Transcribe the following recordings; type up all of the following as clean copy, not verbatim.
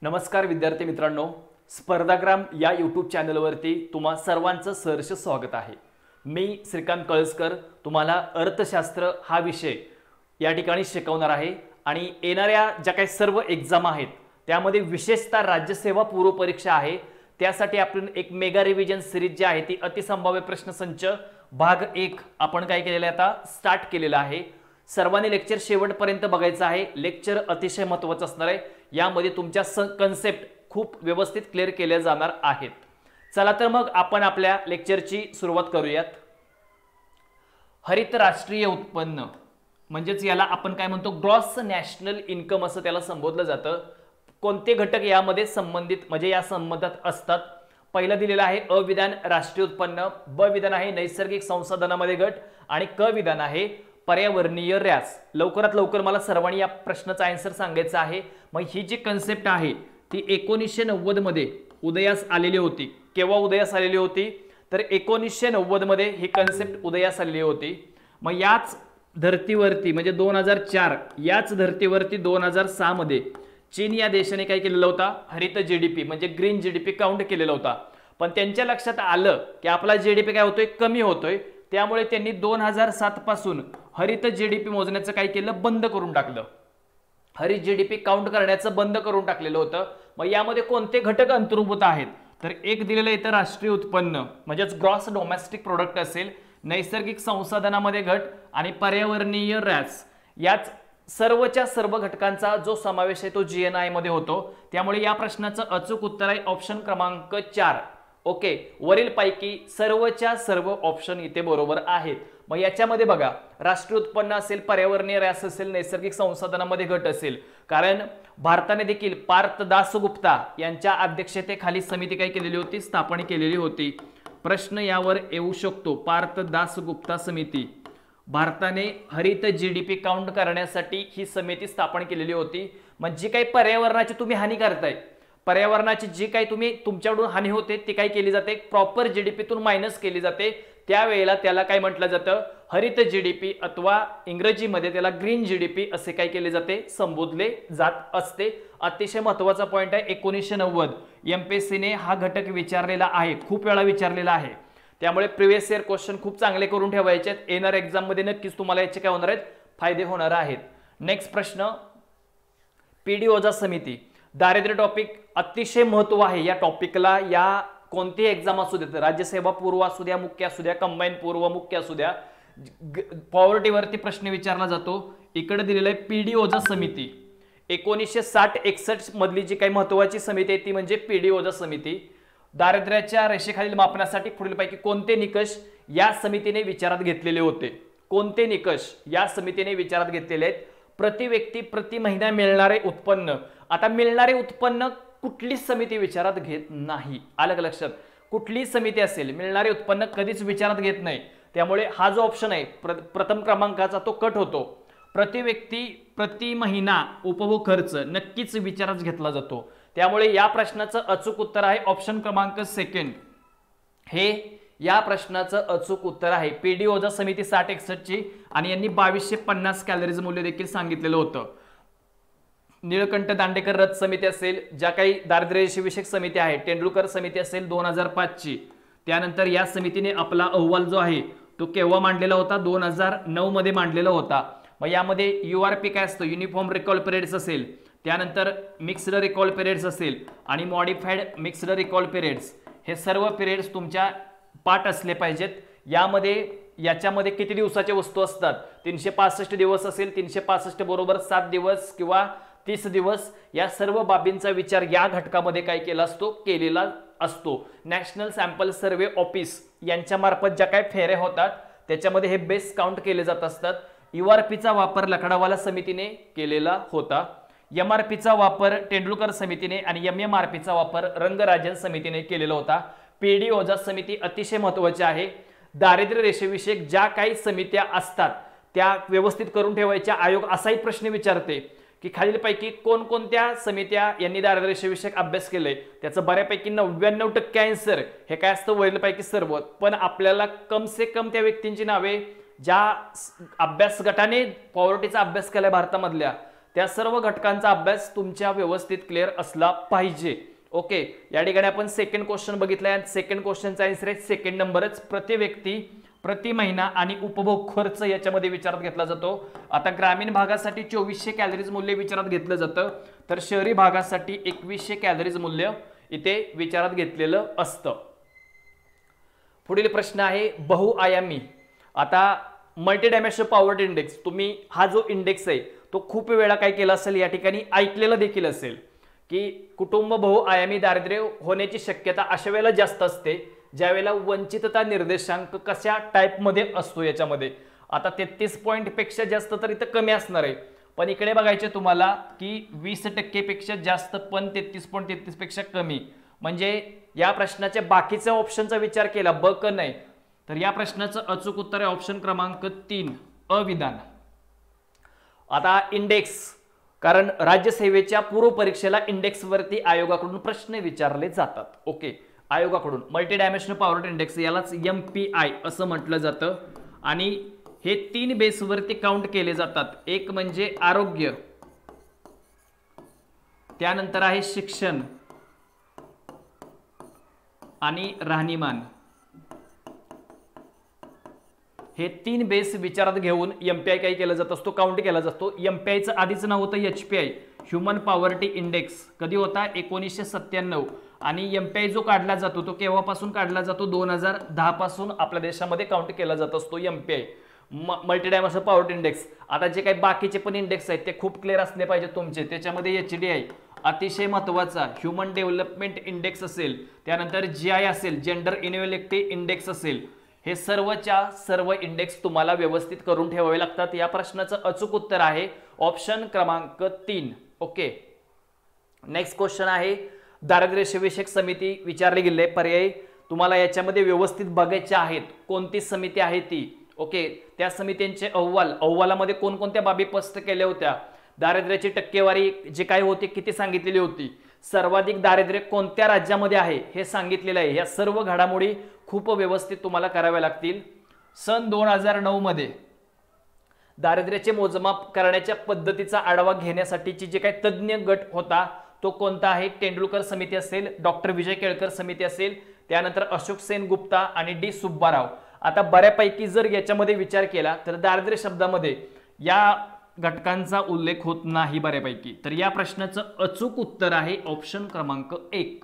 नमस्कार विद्यार्थी मित्रांनो, स्पर्धाग्राम या यूट्यूब चॅनलवरती तुम्हा सर्वांचं सहर्ष स्वागत आहे। मी श्रीकांत कळसकर तुम्हाला अर्थशास्त्र हा विषय या ठिकाणी शिकवणार आहे आणि येणाऱ्या ज्या काही सर्व एग्जाम आहेत त्यामध्ये विशेषतः राज्यसेवा पूर्व परीक्षा आहे त्यासाठी आपण एक मेगा रिव्हिजन सिरीज जी आहे ती अतिसंभाव्य प्रश्नसंच भाग 1 आपण काय केलेला आहे आता स्टार्ट केलेला आहे। सर्वांनी लेक्चर शेवटपर्यंत बघायचं आहे। लेक्चर अतिशय महत्त्वाचं असणार आहे। यामध्ये तुमच्या कन्सेप्ट खूप व्यवस्थित क्लिअर केल्या जाणार आहेत। चला तर मग आपण आपल्या लेक्चरची सुरुवात करूयात। हरित राष्ट्रीय उत्पन्न म्हणजेच याला आपण काय म्हणतो ग्रॉस नॅशनल इन्कम असं त्याला संबोधलं जातं। कोणते घटक यामध्ये संबंधित म्हणजे या संबंधात असतात? पहिला दिलेला आहे अ विधान राष्ट्रीय उत्पन्न, ब विधान आहे नैसर्गिक संसाधनामध्ये घट आणि क विधान आहे पर्यावरणीय ऱ्हास। लवकरात लवकर मला सर्वांनी या प्रश्नाचा आन्सर सांगायचा आहे। मग ही जी कन्सेप्ट आहे ती 1990 मध्ये उदयास आलेली होती। केव्हा उदयास आलेली होती? तर 1990 मध्ये ही कन्सेप्ट उदयास आलेली होती। मग याच धर्तीवरती म्हणजे 2004 याच धर्तीवरती 2006 मध्ये चीन या देशाने काय केलेला होता? हरित जीडीपी म्हणजे ग्रीन जीडीपी काउंट केलेला होता। पण त्यांच्या लक्षात आलं की आपला जीडीपी काय होतोय? कमी होतोय। त्यामुळे त्यांनी 2007 पासून हरित जीडीपी मोजण्याचं काय केलं? बंद करून टाकलं। हरित जीडीपी काउंट करण्याचं बंद करून टाकलेलं होतं। मग यामध्ये कोणते घटक अंतर्भूत आहेत? तर एक दिलेलं इथं राष्ट्रीय उत्पन्न म्हणजेच ग्रॉस डोमेस्टिक प्रोडक्ट असेल, नैसर्गिक संसाधनामध्ये घट आणि पर्यावरणीय ऱ्हास याच सर्वच्या सर्व घटकांचा जो समावेश आहे तो जीएनआय मध्ये होतो। त्यामुळे या प्रश्नाचं अचूक उत्तर आहे ऑप्शन क्रमांक 4। ओके, वरील पैकी सर्वच्या सर्व ऑप्शन इथे बरोबर आहेत। मग याच्यामध्ये बघा राष्ट्रीय उत्पन्न असेल, पर्यावरणीय ऱ्हास असेल, नैसर्गिक संसाधनामध्ये घट असेल। कारण भारताने देखील पार्थ दासगुप्ता यांच्या अध्यक्षतेखाली समिती काय केलेली होती? स्थापन केलेली होती। प्रश्न यावर येऊ शकतो। पार्थ दासगुप्ता समिती, भारताने हरित जीडीपी काउंट करण्यासाठी ही समिती स्थापन केलेली होती। म्हणजे काही पर्यावरणाची तुम्ही हानी करताय, पर्यावरणाची जी काही तुम्ही तुमच्याकडून हानी होते ती काय केली जाते? प्रॉपर जीडीपीतून मायनस केली जाते। त्यावेळेला त्याला काय म्हटलं जातं? हरित जीडीपी अथवा इंग्रजीमध्ये त्याला ग्रीन जीडीपी असे काय केले जाते? संबोधले जात असते। अतिशय महत्त्वाचा पॉइंट आहे 1990 एमपीएससीने हा घटक विचारलेला आहे, खूप वेळा विचारलेला आहे। त्यामुळे प्रिव्हियस इयर क्वेश्चन खूप चांगले करून ठेवायचे आहेत। येणार एग्जाम मध्ये नक्कीच तुम्हाला याचे काय होणार आहेत? फायदे होणार आहेत। नेक्स्ट प्रश्न, पीडी ओझा समिती दारिद्र्य टॉपिक अतिशय महत्त्व आहे या टॉपिकला। या कोणती एग्जाम असू देत, राज्यसेवा पूर्व असू द्या, मुख्य असू द्या, कंबाईन पूर्व मुख्य असू द्या, पॉवर्टीवरती प्रश्न विचारला जातो। इकडे दिलेलं आहे पीडी ओझा समिती 1960-61 मधली जी काही महत्त्वाची समिती आहे ती म्हणजे पीडी ओझा समिती। दारिद्र्याच्या रेषेखालील मापनासाठी पुढीलपैकी कोणते निकष या समितीने विचारात घेतलेले होते? कोणते निकष या समितीने विचारात घेतलेले आहेत? प्रति व्यक्ती प्रति महिना मिळणारे उत्पन्न। आता मिळणारे उत्पन्न कुठली समिती विचारात घेत नाही, आलं का लक्षात? कुठली समिती असेल मिळणारे उत्पन्न कधीच विचारात घेत नाही। त्यामुळे हा जो ऑप्शन आहे प्रथम क्रमांकाचा तो कट होतो। प्रति व्यक्ती प्रति महिना उपभोग खर्च नक्कीच विचारात घेतला जातो। त्यामुळे या प्रश्नाचं अचूक उत्तर आहे ऑप्शन क्रमांक 2 हे या प्रश्नाचं अचूक उत्तर आहे। पीडी ओझा समिती 60-61 ची आणि यांनी 2250 कॅलरीज मूल्य देखील सांगितलेलं होतं। निळकंठ दांडेकर रथ समिती असेल, ज्या काही दारिद्र्यविषयक समिती आहे, तेंडुलकर समिती असेल 2005 ची। त्यानंतर या समितीने आपला अहवाल जो आहे तो केव्हा मांडलेला होता? 2009 मध्ये मांडलेला होता। मग यामध्ये यूआरपी काय असतं? युनिफॉर्म रिकॉल पिरियड्स असेल, त्यानंतर मिक्स्ड रिकॉल पिरियड्स असेल आणि मॉडिफाईड मिक्स्ड रिकॉल पिरियड्स, हे सर्व पिरियड्स तुमच्या पाठ असले पाहिजेत। याच्यामध्ये किती दिवसाच्या वस्तू असतात? 365 दिवस असेल, 365 बरोबर 7 दिवस किंवा 30 दिवस, या सर्व बाबींचा विचार या घटकामध्ये काय केला असतो? केलेला असतो। नॅशनल सॅम्पल सर्व्हे ऑफिस यांच्या मार्फत ज्या काही फेऱ्या होतात त्याच्यामध्ये हे बेस काउंट केले जात असतात। यूआरपीचा वापर लकडावाला समितीने केलेला होता। एमआरपीचा वापर तेंडुलकर समितीने आणि एमएमआरपीचा वापर रंगराजन समितीने केलेला होता। पीडी ओझा समिती अतिशय महत्त्वाची आहे। दारिद्र्य रेषेविषयक ज्या काही समित्या असतात त्या व्यवस्थित करून ठेवायच्या। आयोग असाही प्रश्न विचारते की खालीलपैकी कोणकोणत्या समित्या यांनी दारिद्र्य रेषेविषयक अभ्यास केले? त्याचं बऱ्यापैकी 99% आन्सर हे काय असतं? वरीलपैकी सर्व। पण आपल्याला कम से कम त्या व्यक्तींची नावे ज्या अभ्यास गटाने पॉवर्टीचा अभ्यास केलाय भारतामधल्या त्या सर्व घटकांचा अभ्यास तुमच्या व्यवस्थित क्लिअर असला पाहिजे. ओके, या ठिकाणी आपण सेकंड क्वेश्चन बघितलाय. सेकंड क्वेश्चनचा आन्सर आहे सेकंड नंबरच. प्रति व्यक्ती, प्रति महिना आणि उपभोग खर्च याच्यामध्ये विचारात घेतला जातो. आता ग्रामीण भागासाठी 2400 कॅलरीज मूल्य विचारात घेतलं जातं, तर शहरी भागासाठी 2100 कॅलरीज मूल्य इथे विचारात घेतलेलं असतं. पुढील प्रश्न आहे बहुआयामी. आता मल्टी डायमेन्शनल पॉवर्टी इंडेक्स, तुम्ही हा जो इंडेक्स आहे तो खूप वेळा काय केला असेल, या ठिकाणी ऐकलेलं देखील असेल की कुटुंब बहुआयामी दारिद्र्य होण्याची शक्यता अशा वेळेला जास्त असते ज्यावेळेला वंचितता निर्देशांक कशा टाईपमध्ये असतो याच्यामध्ये. आता 33 पॉईंट पेक्षा जास्त तर इथं कमी असणार आहे, पण इकडे बघायचे तुम्हाला की 20% पेक्षा जास्त पण 33.33 पेक्षा कमी. म्हणजे या प्रश्नाच्या बाकीच्या ऑप्शनचा विचार केला, ब क नाही, तर या प्रश्नाचं अचूक उत्तर आहे ऑप्शन क्रमांक 3 अविधान. आता इंडेक्स, कारण राज्यसेवेच्या पूर्व परीक्षेला इंडेक्सवरती आयोगाकडून प्रश्न विचारले जातात. ओके, आयोगाकडून मल्टी डायमेन्शनल पॉवर्टी इंडेक्स, यालाच MPI असं म्हटलं जातं. आणि हे 3 बेसवरती काउंट केले जातात. एक म्हणजे आरोग्य, त्यानंतर आहे शिक्षण आणि राहणीमान. हे 3 बेस विचारात घेऊन MPI काय केला जात असतो, काउंट केला जातो. MPIचं आधीचं नाव होतं HPI, ह्युमन पॉवर्टी इंडेक्स. कधी होता, 1997. आणि MPI जो काढला जातो तो केव्हापासून काढला जातो, 2010 पासून आपल्या देशामध्ये काउंट केला जात असतो MPI, multi dimensional poverty index. आता जे काही बाकीचे पण इंडेक्स आहेत ते खूप क्लिअर असले पाहिजे तुमचे. त्याच्यामध्ये HDI अतिशय महत्त्वाचा, ह्युमन डेव्हलपमेंट इंडेक्स असेल, त्यानंतर GI असेल, जेंडर इनइक्वालिटी इंडेक्स असेल, हे सर्वच्या सर्व इंडेक्स तुम्हाला व्यवस्थित करून ठेवावे लागतात. या प्रश्नाचं अचूक उत्तर आहे ऑप्शन क्रमांक 3. ओके, नेक्स्ट क्वेश्चन आहे दारिद्र्यविषयक समिती विचारले गेले पर्याय तुम्हाला याच्यामध्ये व्यवस्थित बघायचे आहेत. कोणती समिती आहे ती. ओके, त्या समित्यांचे अहवालामध्ये कोणकोणत्या बाबी स्पष्ट केल्या होत्या, दारिद्र्याची टक्केवारी जे काय होती किती सांगितलेली होती, सर्वाधिक दारिद्र्य कोणत्या राज्यामध्ये आहे हे सांगितलेलं आहे. या सर्व घडामोडी खूप व्यवस्थित तुम्हाला कराव्या लागतील. सन 2009 मध्ये दारिद्र्याचे मोजमाप करण्याच्या पद्धतीचा आढावा घेण्यासाठीची जे काही तज्ज्ञ गट होता तो कोणता आहे, तेंडुलकर समिती असेल, डॉक्टर विजय केळकर समिती असेल, त्यानंतर अशोक सेन गुप्ता आणि D सुब्बाराव. आता बऱ्यापैकी जर याच्यामध्ये विचार केला तर दारिद्र्य शब्दामध्ये या घटकांचा उल्लेख होत नाही बऱ्यापैकी. तर या प्रश्नाचं अचूक उत्तर आहे ऑप्शन क्रमांक 1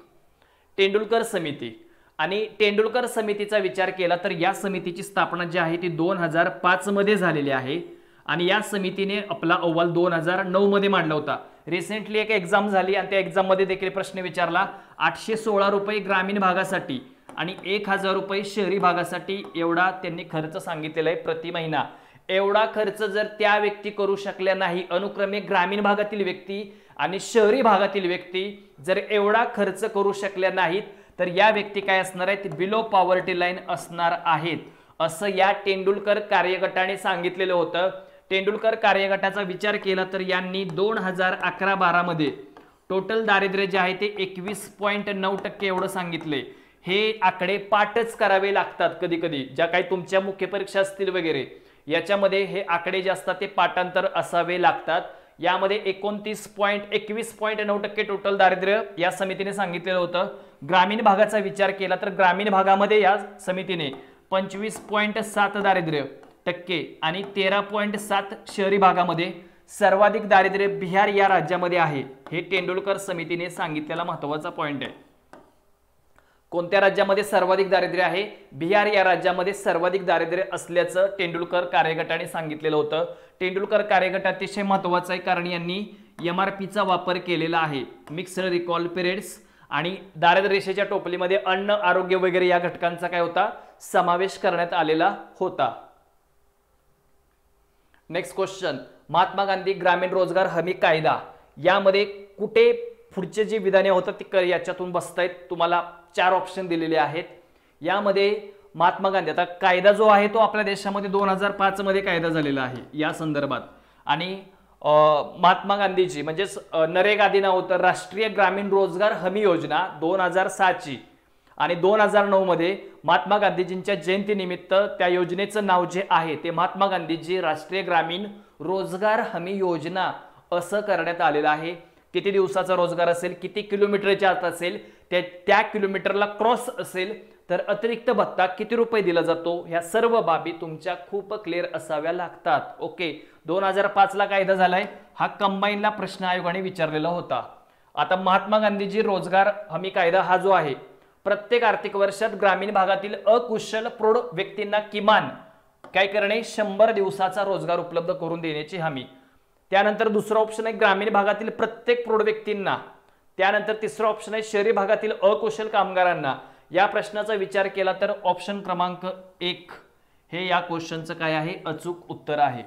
तेंडुलकर समिती. आणि तेंडुलकर समितीचा विचार केला तर या समितीची स्थापना जी आहे ती 2005 मध्ये झालेली आहे. आणि या समितीने आपला अहवाल 2009 मध्ये मांडला होता. रिसेंटली एक एक्झाम झाली आणि त्या एक्झाम मध्ये देखील प्रश्न विचारला. 816 रुपये ग्रामीण भागासाठी आणि 1000 रुपये शहरी भागासाठी एवढा त्यांनी खर्च सांगितलेला आहे प्रति महिना. एवढा खर्च जर त्या व्यक्ती करू शकल्या नाही, अनुक्रमे ग्रामीण भागातील व्यक्ती आणि शहरी भागातील व्यक्ती जर एवढा खर्च करू शकल्या नाहीत तर या व्यक्ती काय असणार आहेत, बिलो पॉवर्टी लाईन असणार आहेत, असं या तेंडुलकर कार्यगटाने सांगितलेलं होतं. तेंडुलकर कार्यगटाचा विचार केला तर यांनी 2011-12 मध्ये टोटल दारिद्र्य जे आहे ते 21.9% एवढं सांगितले. हे आकडे पाठच करावे लागतात कधी कधी, ज्या काही तुमच्या मुख्य परीक्षा असतील वगैरे याच्यामध्ये हे आकडे जे असतात ते पाठांतर असावे लागतात. यामध्ये 21.9% टोटल दारिद्र्य या समितीने सांगितलेलं होतं. ग्रामीण भागाचा विचार केला तर ग्रामीण भागामध्ये या समितीने 25.7 दारिद्र्य टक्के आणि 13.7 शहरी भागामध्ये सर्वाधिक दारिद्र्य बिहार या राज्यामध्ये आहे. हे तेंडुलकर समितीने सांगितलेला महत्त्वाचा पॉइंट आहे. कोणत्या राज्यामध्ये सर्वाधिक दारिद्र्य आहे, बिहार या राज्यामध्ये सर्वाधिक दारिद्र्य असल्याचं तेंडुलकर कार्यगटाने सांगितलेलं होतं. तेंडुलकर कार्यगट अतिशय महत्त्वाचा आहे कारण यांनी MRPचा वापर केलेला आहे, मिक्स्ड रिकॉल पिरियड्स. आणि दारिद्र्य रेषेच्या टोपलीमध्ये अन्न, आरोग्य वगैरे या घटकांचा काय होता, समावेश करण्यात आलेला होता. नेक्स्ट क्वेश्चन, महात्मा गांधी ग्रामीण रोजगार हमी कायदा यामध्ये कुठे पुढचे जे विधाने होतात ते याच्यातून बसतायत. तुम्हाला 4 ऑप्शन दिलेले आहेत. यामध्ये महात्मा गांधी, आता कायदा जो आहे तो आपल्या देशामध्ये 2005 मध्ये कायदा झालेला आहे या संदर्भात. आणि महात्मा गांधीजी म्हणजेच नरेगा आधी नाव होतं राष्ट्रीय ग्रामीण रोजगार हमी योजना 2007ची. आणि 2009 मध्ये महात्मा गांधीजींच्या जयंतीनिमित्त त्या योजनेचं नाव जे आहे ते महात्मा गांधीजी राष्ट्रीय ग्रामीण रोजगार हमी योजना असं करण्यात आलेलं आहे। किती दिवसाचा रोजगार असेल, किती किलोमीटरच्या आत असेल, त्या किलोमीटरला क्रॉस असेल तर अतिरिक्त भत्ता किती रुपये दिला जातो, ह्या सर्व बाबी तुमच्या खूप क्लिअर असाव्या लागतात। ओके, 2005 ला कायदा झालाय, हा कंबाईनला प्रश्न आयोगाने विचारलेला होता। आता महात्मा गांधीजी रोजगार हमी कायदा हा जो आहे, प्रत्येक आर्थिक वर्षात ग्रामीण भागातील अकुशल प्रौढ व्यक्तींना किमान काय करणे, 100 दिवसाचा रोजगार उपलब्ध करून देण्याची हमी। त्यानंतर दुसरा ऑप्शन आहे ग्रामीण भागातील प्रत्येक प्रौढ व्यक्तींना। त्यानंतर तिसरा ऑप्शन आहे शहरी भागातील अकुशल कामगारांना। या प्रश्नाचा विचार केला तर ऑप्शन क्रमांक 1 हे या क्वेश्चनचं काय आहे, अचूक उत्तर आहे।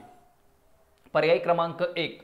पर्याय क्रमांक 1,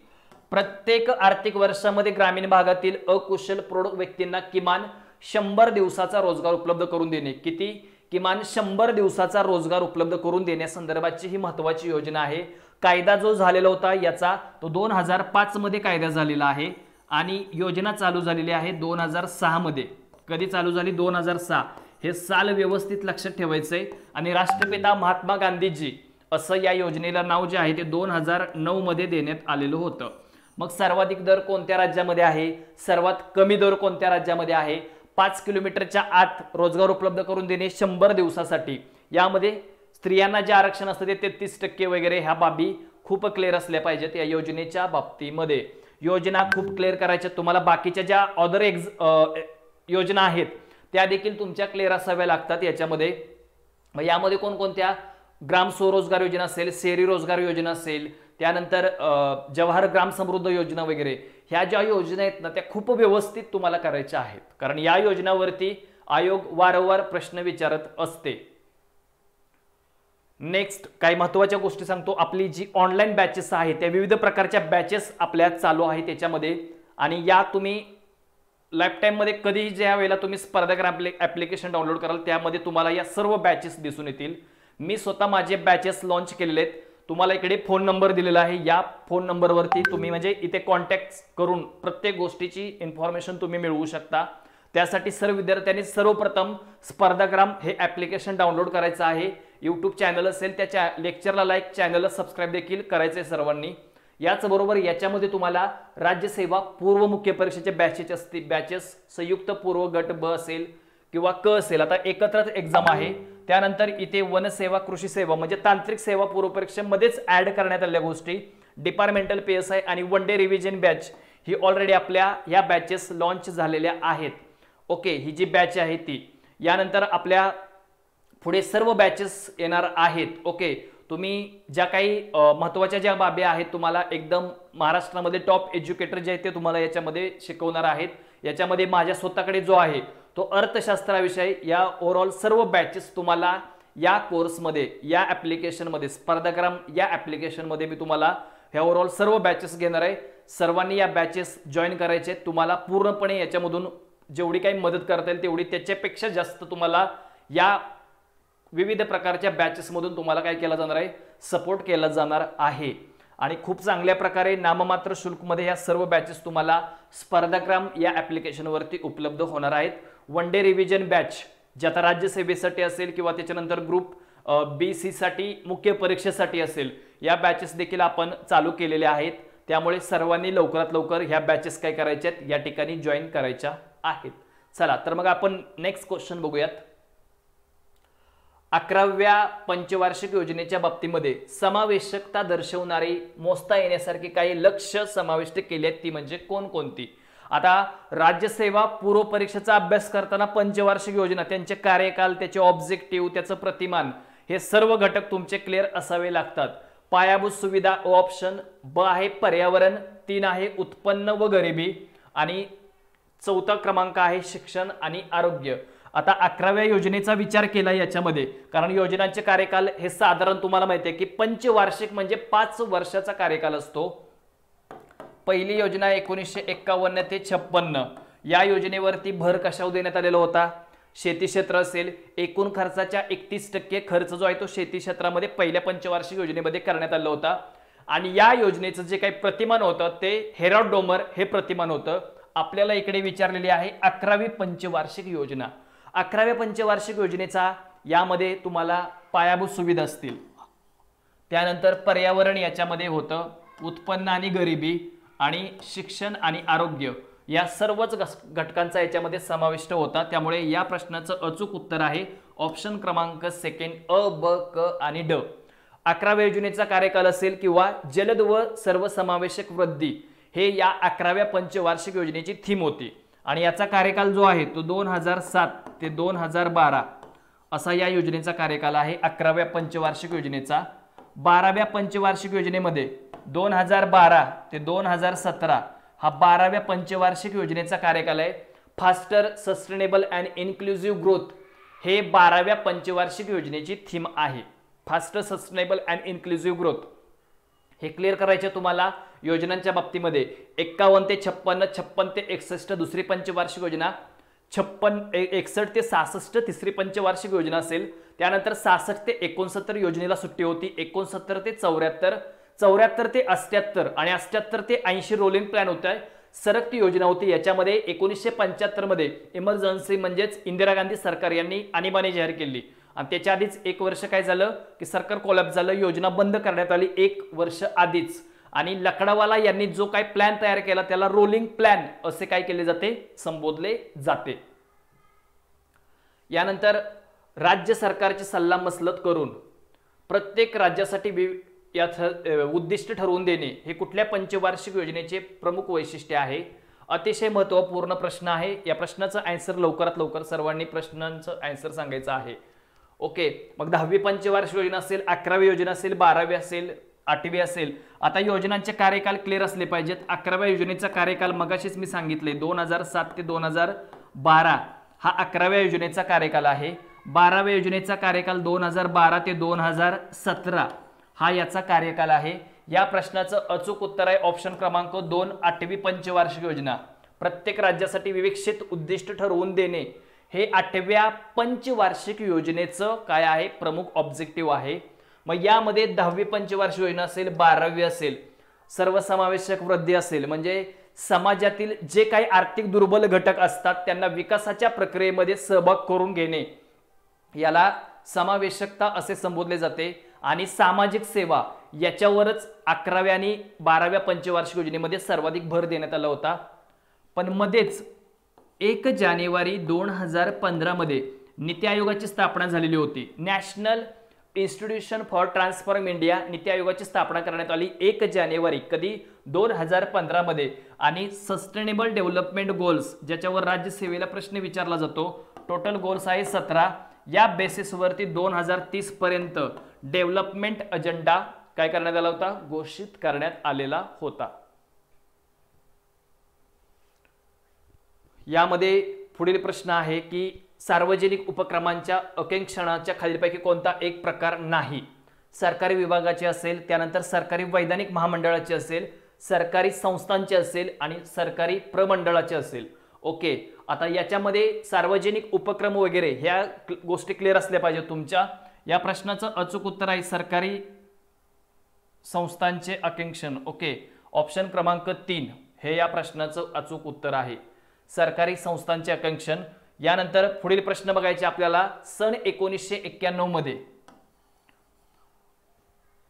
प्रत्येक आर्थिक वर्षामध्ये ग्रामीण भागातील अकुशल प्रौढ व्यक्तींना किमान 100 दिवसाचा रोजगार उपलब्ध करून देणे। किती? किमान 100 दिवसाचा रोजगार उपलब्ध करून देण्यासंदर्भाची ही महत्त्वाची योजना आहे। कायदा जो झालेला होता याचा तो 2005 मध्ये कायदा झालेला आहे आणि योजना चालू झालेली आहे 2006 मध्ये। कधी चालू झाली? 2006। हे साल व्यवस्थित लक्षात ठेवायचंय। आणि राष्ट्रपिता महात्मा गांधीजी असं या योजनेला नाव जे आहे ते 2009 मध्ये देण्यात आलेलं होतं। मग सर्वाधिक दर कोणत्या राज्यामध्ये आहे, सर्वात कमी दर कोणत्या राज्यामध्ये आहे? 5 किलोमीटरच्या आत रोजगार उपलब्ध करून देणे 100 दिवसासाठी। यामध्ये स्त्रियांना जे आरक्षण असतं ते 33% वगैरे ह्या बाबी खूप क्लिअर असल्या पाहिजेत या योजनेच्या बाबतीमध्ये। योजना खूप क्लिअर करायच्या तुम्हाला। बाकीच्या ज्या अदर योजना आहेत त्या देखील तुमच्या क्लिअर असाव्या लागतात याच्यामध्ये। यामध्ये कोणकोणत्या? ग्राम स्वरोजगार योजना असेल, शहरी रोजगार योजना असेल, त्यानंतर जवाहर ग्राम समृद्ध योजना वगैरे, ह्या ज्या योजना आहेत ना त्या खूप व्यवस्थित तुम्हाला करायच्या आहेत, कारण या योजनावरती आयोग वारंवार प्रश्न विचारत असते। नेक्स्ट काही महत्त्वाच्या गोष्टी सांगतो। आपली जी ऑनलाईन बॅचेस आहेत त्या विविध प्रकारच्या बॅचेस आपल्या चालू आहेत त्याच्यामध्ये, आणि या तुम्ही लाईफ टाइम मध्ये कधीही ज्या वेळेला तुम्ही स्पर्धाग्राम ऍप्लिकेशन डाउनलोड कराल त्यामध्ये तुम्हाला या सर्व बॅचेस दिसून येतील। मी स्वतः माझे बॅचेस लॉन्च केलेले आहेत। तुम्हाला इकडे फोन नंबर दिलेला आहे, या फोन नंबरवरती तुम्ही म्हणजे इथे कॉन्टॅक्ट करून प्रत्येक गोष्टीची इन्फॉर्मेशन तुम्ही मिळवू शकता। त्यासाठी सर्व विद्यार्थ्यांनी सर्वप्रथम स्पर्धाग्राम हे ऍप्लिकेशन डाउनलोड करायचं आहे। यूट्यूब चॅनल असेल त्या लेक्चरला लाईक, चॅनलला सबस्क्राईब देखील करायचं आहे सर्वांनी। याचबरोबर याच्यामध्ये तुम्हाला राज्यसेवा पूर्व मुख्य परीक्षेचे बॅचेस संयुक्त पूर्व गट ब असेल किंवा क असेल, आता एकत्रच एक्झाम आहे। त्यानंतर इथे वनसेवा, कृषी सेवा म्हणजे तांत्रिक सेवा पूर्व परीक्षेमध्येच ऍड करण्यात आलेल्या गोष्टी, डिपार्टमेंटल PSI आणि वन डे रिव्हिजन बॅच ही ऑलरेडी आपल्या या बॅचेस लॉन्च झालेल्या आहेत। ओके, ही जी बॅच आहे ती। यानंतर आपल्या पुढे सर्व बॅचेस येणार आहेत। ओके, तुम्ही ज्या काही महत्त्वाच्या ज्या बाबी आहेत तुम्हाला एकदम महाराष्ट्रामध्ये टॉप एज्युकेटर जे आहेत ते तुम्हाला याच्यामध्ये शिकवणार आहेत। याच्यामध्ये माझ्या स्वतःकडे जो आहे तो अर्थशास्त्राविषयी या ओव्हरऑल सर्व बॅचेस तुम्हाला या कोर्समध्ये, या ऍप्लिकेशनमध्ये, स्पर्धाग्राम या ऍप्लिकेशनमध्ये मी तुम्हाला ह्या ओव्हरऑल सर्व बॅचेस घेणार आहे। सर्वांनी या बॅचेस जॉईन करायचे। तुम्हाला पूर्णपणे याच्यामधून जेवढी काही मदत करता येईल तेवढी, त्याच्यापेक्षा जास्त तुम्हाला या विविध प्रकारच्या बॅचेस मधून तुम्हाला काय केला जाणार आहे, सपोर्ट केला जाणार आहे। आणि खूप चांगल्या प्रकारे नाममात्र शुल्कमध्ये या सर्व बॅचेस तुम्हाला स्पर्धाग्राम या ऍप्लिकेशनवरती उपलब्ध होणार आहेत। वन डे रिव्हिजन बॅच जे आता राज्यसेवेसाठी असेल किंवा त्याच्यानंतर ग्रुप BC साठी मुख्य परीक्षेसाठी असेल, या बॅचेस देखील आपण चालू केलेल्या आहेत। त्यामुळे सर्वांनी लवकरात लवकर ह्या बॅचेस काय करायच्या आहेत, या ठिकाणी जॉईन करायच्या आहेत। चला तर मग आपण नेक्स्ट क्वेश्चन बघूयात। 11व्या पंचवार्षिक योजनेच्या बाबतीमध्ये समावेशकता दर्शवणारी मोजता येण्यासारखी काही लक्ष्य समाविष्ट केली आहेत, ती म्हणजे कोणकोणती? आता राज्यसेवा पूर्व परीक्षेचा अभ्यास करताना पंचवार्षिक योजना, त्यांचे कार्यकाल, त्याचे ऑब्जेक्टिव्ह, त्याचं प्रतिमान, हे सर्व घटक तुमचे क्लिअर असावे लागतात। पायाभूत सुविधा ऑप्शन ब आहे पर्यावरण, 3 आहे उत्पन्न व गरिबी, आणि चौथा क्रमांक आहे शिक्षण आणि आरोग्य। आता 11व्या योजनेचा विचार केला याच्यामध्ये, कारण योजनांचे कार्यकाल हे साधारण तुम्हाला माहिती आहे की पंचवार्षिक म्हणजे 5 वर्षाचा कार्यकाल असतो। पहिली योजना 1951 ते 56, या योजनेवरती भर कशावर देण्यात आलेला होता? शेती क्षेत्र असेल, एकूण खर्चाच्या 31% खर्च जो आहे तो शेती क्षेत्रामध्ये पहिल्या पंचवार्षिक योजनेमध्ये करण्यात आला होता। आणि या योजनेचं जे काही प्रतिमान होतं ते हेरॉड डोमर हे प्रतिमान होतं। आपल्याला इकडे विचारलेली आहे 11वी पंचवार्षिक योजना। 11व्या पंचवार्षिक योजनेचा यामध्ये तुम्हाला पायाभूत सुविधा असतील, त्यानंतर पर्यावरण याच्यामध्ये होतं, उत्पन्न आणि गरिबी, आणि शिक्षण आणि आरोग्य या सर्वच घटकांचा याच्यामध्ये समाविष्ट होता। त्यामुळे या प्रश्नाचं अचूक उत्तर आहे ऑप्शन क्रमांक सेकंड अ, ब, क आणि ड। 11व्या योजनेचा कार्यकाल असेल किंवा जलद व सर्वसमावेशक वृद्धी हे या 11व्या पंचवार्षिक योजनेची थीम होती आणि याचा कार्यकाल जो आहे तो 2007 ते 2012 असा या योजनेचा कार्यकाल आहे 11व्या पंचवार्षिक योजनेचा। 12व्या पंचवार्षिक योजनेमध्ये 2012 ते 2017 हा 12व्या पंचवार्षिक योजनेचा कार्यकाल आहे। Faster sustainable and inclusive growth हे 12व्या पंचवार्षिक योजनेची थीम आहे। Faster sustainable and inclusive growth हे क्लिअर करायचे तुम्हाला योजनांच्या बाबतीमध्ये 51 ते 56, 56 ते 61 दुसरी पंचवार्षिक योजना, 61 ते 66 तिसरी पंचवार्षिक योजना असेल। त्यानंतर 66 ते 69 योजनेला सुट्टी होती, 69 ते 74, 74 ते 78 आणि 78 ते 80 रोलिंग प्लॅन होता, सरकती योजना होती। याच्यामध्ये 1975 मध्ये इमर्जन्सी म्हणजेच इंदिरा गांधी सरकार यांनी आणीबाणी जाहीर केली आणि त्याच्या आधीच एक वर्ष काय झालं की सरकार कोलॅप्स झालं, योजना बंद करण्यात आली एक वर्ष आधीच। आणि लकडावाला यांनी जो काही प्लॅन तयार केला त्याला रोलिंग प्लॅन असे काय केले जाते, संबोधले जाते। यानंतर राज्य सरकारची सल्लामसलत करून प्रत्येक राज्यासाठी उद्दिष्ट ठरवून देणे हे कुठल्या पंचवार्षिक योजनेचे प्रमुख वैशिष्ट्य आहे। अतिशय महत्त्वपूर्ण प्रश्न आहे, या प्रश्नाचं आन्सर लवकरात लवकर सर्वांनी प्रश्नांचं आन्सर सांगायचं आहे। ओके, मग 10वी पंचवार्षिक योजना असेल, 11वी योजना असेल, 12वी असेल, 8वी असेल। आता योजनांचे कार्यकाल क्लिअर असले पाहिजेत। 11व्या योजनेचा कार्यकाल मगाशीच मी सांगितले 2007 ते 2012 हा 11व्या योजनेचा कार्यकाल आहे। 12व्या योजनेचा कार्यकाल 2012 ते 2017 हा याचा कार्यकाल आहे। या प्रश्नाचं अचूक उत्तर आहे ऑप्शन क्रमांक 2 8वी पंचवार्षिक योजना। प्रत्येक राज्यासाठी विवेक्षित उद्दिष्ट ठरवून देणे हे 8व्या पंचवार्षिक योजनेचं काय आहे, प्रमुख ऑब्जेक्टिव्ह आहे। मग यामध्ये 10वी पंचवार्षिक योजना असेल, 12वी असेल, सर्वसमावेशक वृद्धी असेल म्हणजे समाजातील जे काही आर्थिक दुर्बल घटक असतात त्यांना विकासाच्या प्रक्रियेमध्ये सहभाग करून घेणे याला समावेशकता असे संबोधले जाते। आणि सामाजिक सेवा याच्यावरच 11व्या आणि 12व्या पंचवार्षिक योजनेमध्ये सर्वाधिक भर देण्यात आला होता। पण मध्येच 1 जानेवारी 2015 मध्ये नीती आयोगाची स्थापना झालेली होती। National Institution for Transform India NITI आयोगाची स्थापना करण्यात आली 1 जानेवारी कधी 2015 मध्ये। आणि सस्टेनेबल डेव्हलपमेंट गोल्स ज्याच्यावर राज्यसेवेला प्रश्न विचारला जातो, टोटल गोल्स आहे 17। या बेसिसवरती 2030 पर्यंत डेव्हलपमेंट अजेंडा काय करण्यात आला होता, घोषित करण्यात आलेला होता। यामध्ये पुढील प्रश्न आहे की सार्वजनिक उपक्रमांच्या आकांक्षणाच्या खालीलपैकी कोणता एक प्रकार नाही। सरकारी विभागाचे असेल, त्यानंतर सरकारी वैधानिक महामंडळाचे असेल, सरकारी संस्थांचे असेल आणि सरकारी प्रमंडळाचे असेल। ओके, आता याच्यामध्ये सार्वजनिक उपक्रम वगैरे ह्या गोष्टी क्लिअर असल्या पाहिजे तुमच्या। या प्रश्नाचं अचूक उत्तर आहे सरकारी संस्थांचे आकांक्षण। ओके, ऑप्शन क्रमांक 3 हे या प्रश्नाचं अचूक उत्तर आहे, सरकारी संस्थांचे आकांक्षण। यानंतर पुढील प्रश्न बघायचे आपल्याला, सन 1991 मध्ये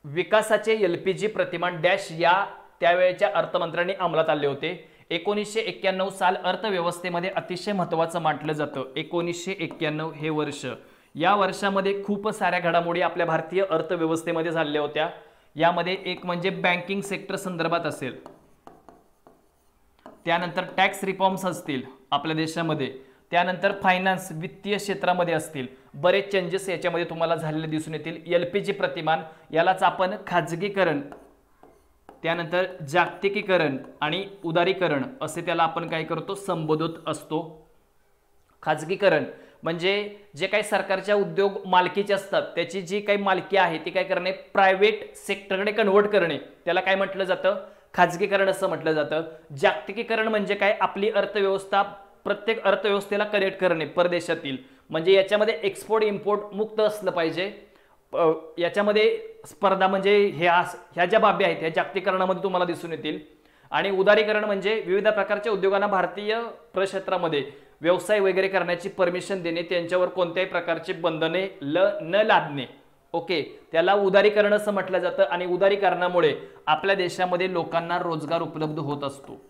विकासाचे LPG प्रतिमान डॅश या त्यावेळेच्या अर्थमंत्र्यांनी अंमलात आणले होते। 1991 साल अर्थव्यवस्थेमध्ये अतिशय महत्त्वाचं मानलं जातं। 1991 हे वर्ष, या वर्षामध्ये खूप साऱ्या घडामोडी आपल्या भारतीय अर्थव्यवस्थेमध्ये झालेल्या होत्या। यामध्ये एक म्हणजे बँकिंग सेक्टर संदर्भात असेल, त्यानंतर टॅक्स रिफॉर्म्स असतील आपल्या देशामध्ये, त्यानंतर फायनान्स वित्तीय क्षेत्रामध्ये असतील, बरेच चेंजेस याच्यामध्ये तुम्हाला झालेले दिसून येतील। LPG प्रतिमान यालाच आपण खाजगीकरण, त्यानंतर जागतिकीकरण आणि उदारीकरण असे त्याला आपण काय करतो, संबोधत असतो। खाजगीकरण म्हणजे जे काही सरकारच्या उद्योग मालकीचे असतात त्याची जी काही मालकी आहे ती काय करणे, प्रायव्हेट सेक्टरकडे कन्व्हर्ट करणे, त्याला काय म्हटलं जातं, खाजगीकरण असं म्हटलं जातं। जागतिकीकरण म्हणजे काय, आपली अर्थव्यवस्था प्रत्येक अर्थव्यवस्थेला कनेक्ट करणे परदेशातील, म्हणजे याच्यामध्ये एक्सपोर्ट इम्पोर्ट मुक्त असलं पाहिजे। याच्यामध्ये स्पर्धा म्हणजे ह्या ज्या बाबी आहेत ह्या जागतिकीकरणामध्ये तुम्हाला दिसून येतील। आणि उदारीकरण म्हणजे विविध प्रकारच्या उद्योगांना भारतीय प्रक्षेत्रामध्ये व्यवसाय वगैरे करण्याची परमिशन देणे, त्यांच्यावर कोणत्याही प्रकारचे बंधने न लादणे, ओके, त्याला उदारीकरण असं म्हटलं जातं आणि उदारीकरणामुळे आपल्या देशामध्ये लोकांना रोजगार उपलब्ध होत असतो.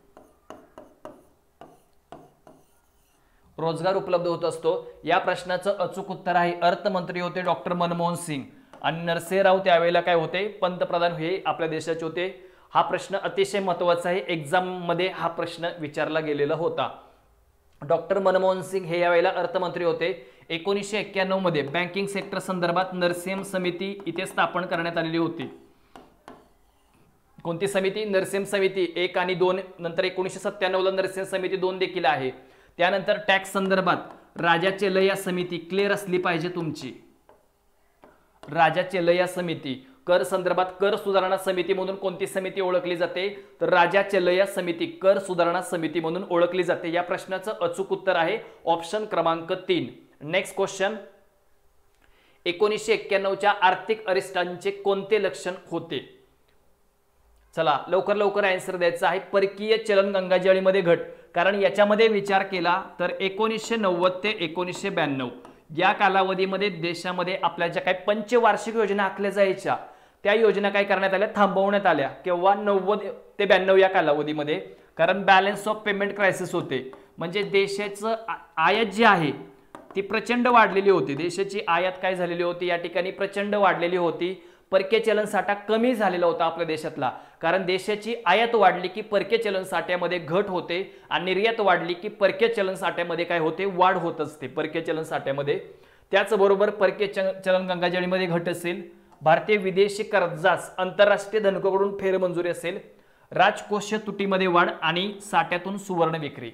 रोजगार उपलब्ध होत असतो. या प्रश्नाचं अचूक उत्तर आहे अर्थमंत्री होते डॉक्टर मनमोहन सिंग आणि नरसिंहराव त्यावेळेला काय होते, पंतप्रधान हे आपल्या देशाचे होते. हा प्रश्न अतिशय महत्त्वाचा आहे, एक्झाम मध्ये हा प्रश्न विचारला गेलेला होता. डॉक्टर मनमोहन सिंग हे यावेळेला अर्थमंत्री होते. 1991 मध्ये बँकिंग सेक्टर संदर्भात नरसिंह समिती इथे स्थापन करण्यात आलेली होती. कोणती समिती? नरसिंह समिती 1 आणि 2. नंतर 1997 ला नरसिंह समिती 2 देखील आहे. त्यानंतर टॅक्स संदर्भात राजाचे लय समिती क्लिअर असली पाहिजे तुमची. राजाचे लय समिती. कर संदर्भात कर सुधारणा समिती म्हणून कोणती समिती ओळखली जाते? तर राजाचे लय समिती कर सुधारणा समिती म्हणून ओळखली जाते. या प्रश्नाचं अचूक उत्तर आहे ऑप्शन क्रमांक 3. नेक्स्ट क्वेश्चन, 1991 च्या आर्थिक अरिष्टांचे कोणते लक्षण होते? चला लवकर लवकर आन्सर द्यायचा आहे. परकीय चलन गंगाजळीमध्ये घट, कारण याच्यामध्ये विचार केला तर 1990 ते 1992 या कालावधीमध्ये देशामध्ये आपल्या ज्या काही पंचवार्षिक योजना आखल्या जायच्या त्या योजना काय करण्यात आल्या? थांबवण्यात आल्या. केव्हा? 90 ते 92 या कालावधीमध्ये. कारण बॅलन्स ऑफ पेमेंट क्रायसिस होते. म्हणजे देशाचं आयात जी आहे ती प्रचंड वाढलेली होती. देशाची आयात काय झालेली होती या ठिकाणी? प्रचंड वाढलेली होती. परकीय चलन साठा कमी झालेला होता आपल्या देशातला. कारण देशाची आयात वाढली की परकीय चलन साठ्यामध्ये घट होते आणि निर्यात वाढली की परकीय चलन साठ्यामध्ये काय होते? वाढ होत असते परकीय चलन साठ्यामध्ये. त्याचबरोबर परकीय चलन गंगाजळीमध्ये घट असेल, भारतीय विदेशी कर्जास आंतरराष्ट्रीय धनकोकडून फेरमंजुरी असेल, राजकोषीय तुटीमध्ये वाढ आणि साठ्यातून सुवर्ण विक्री.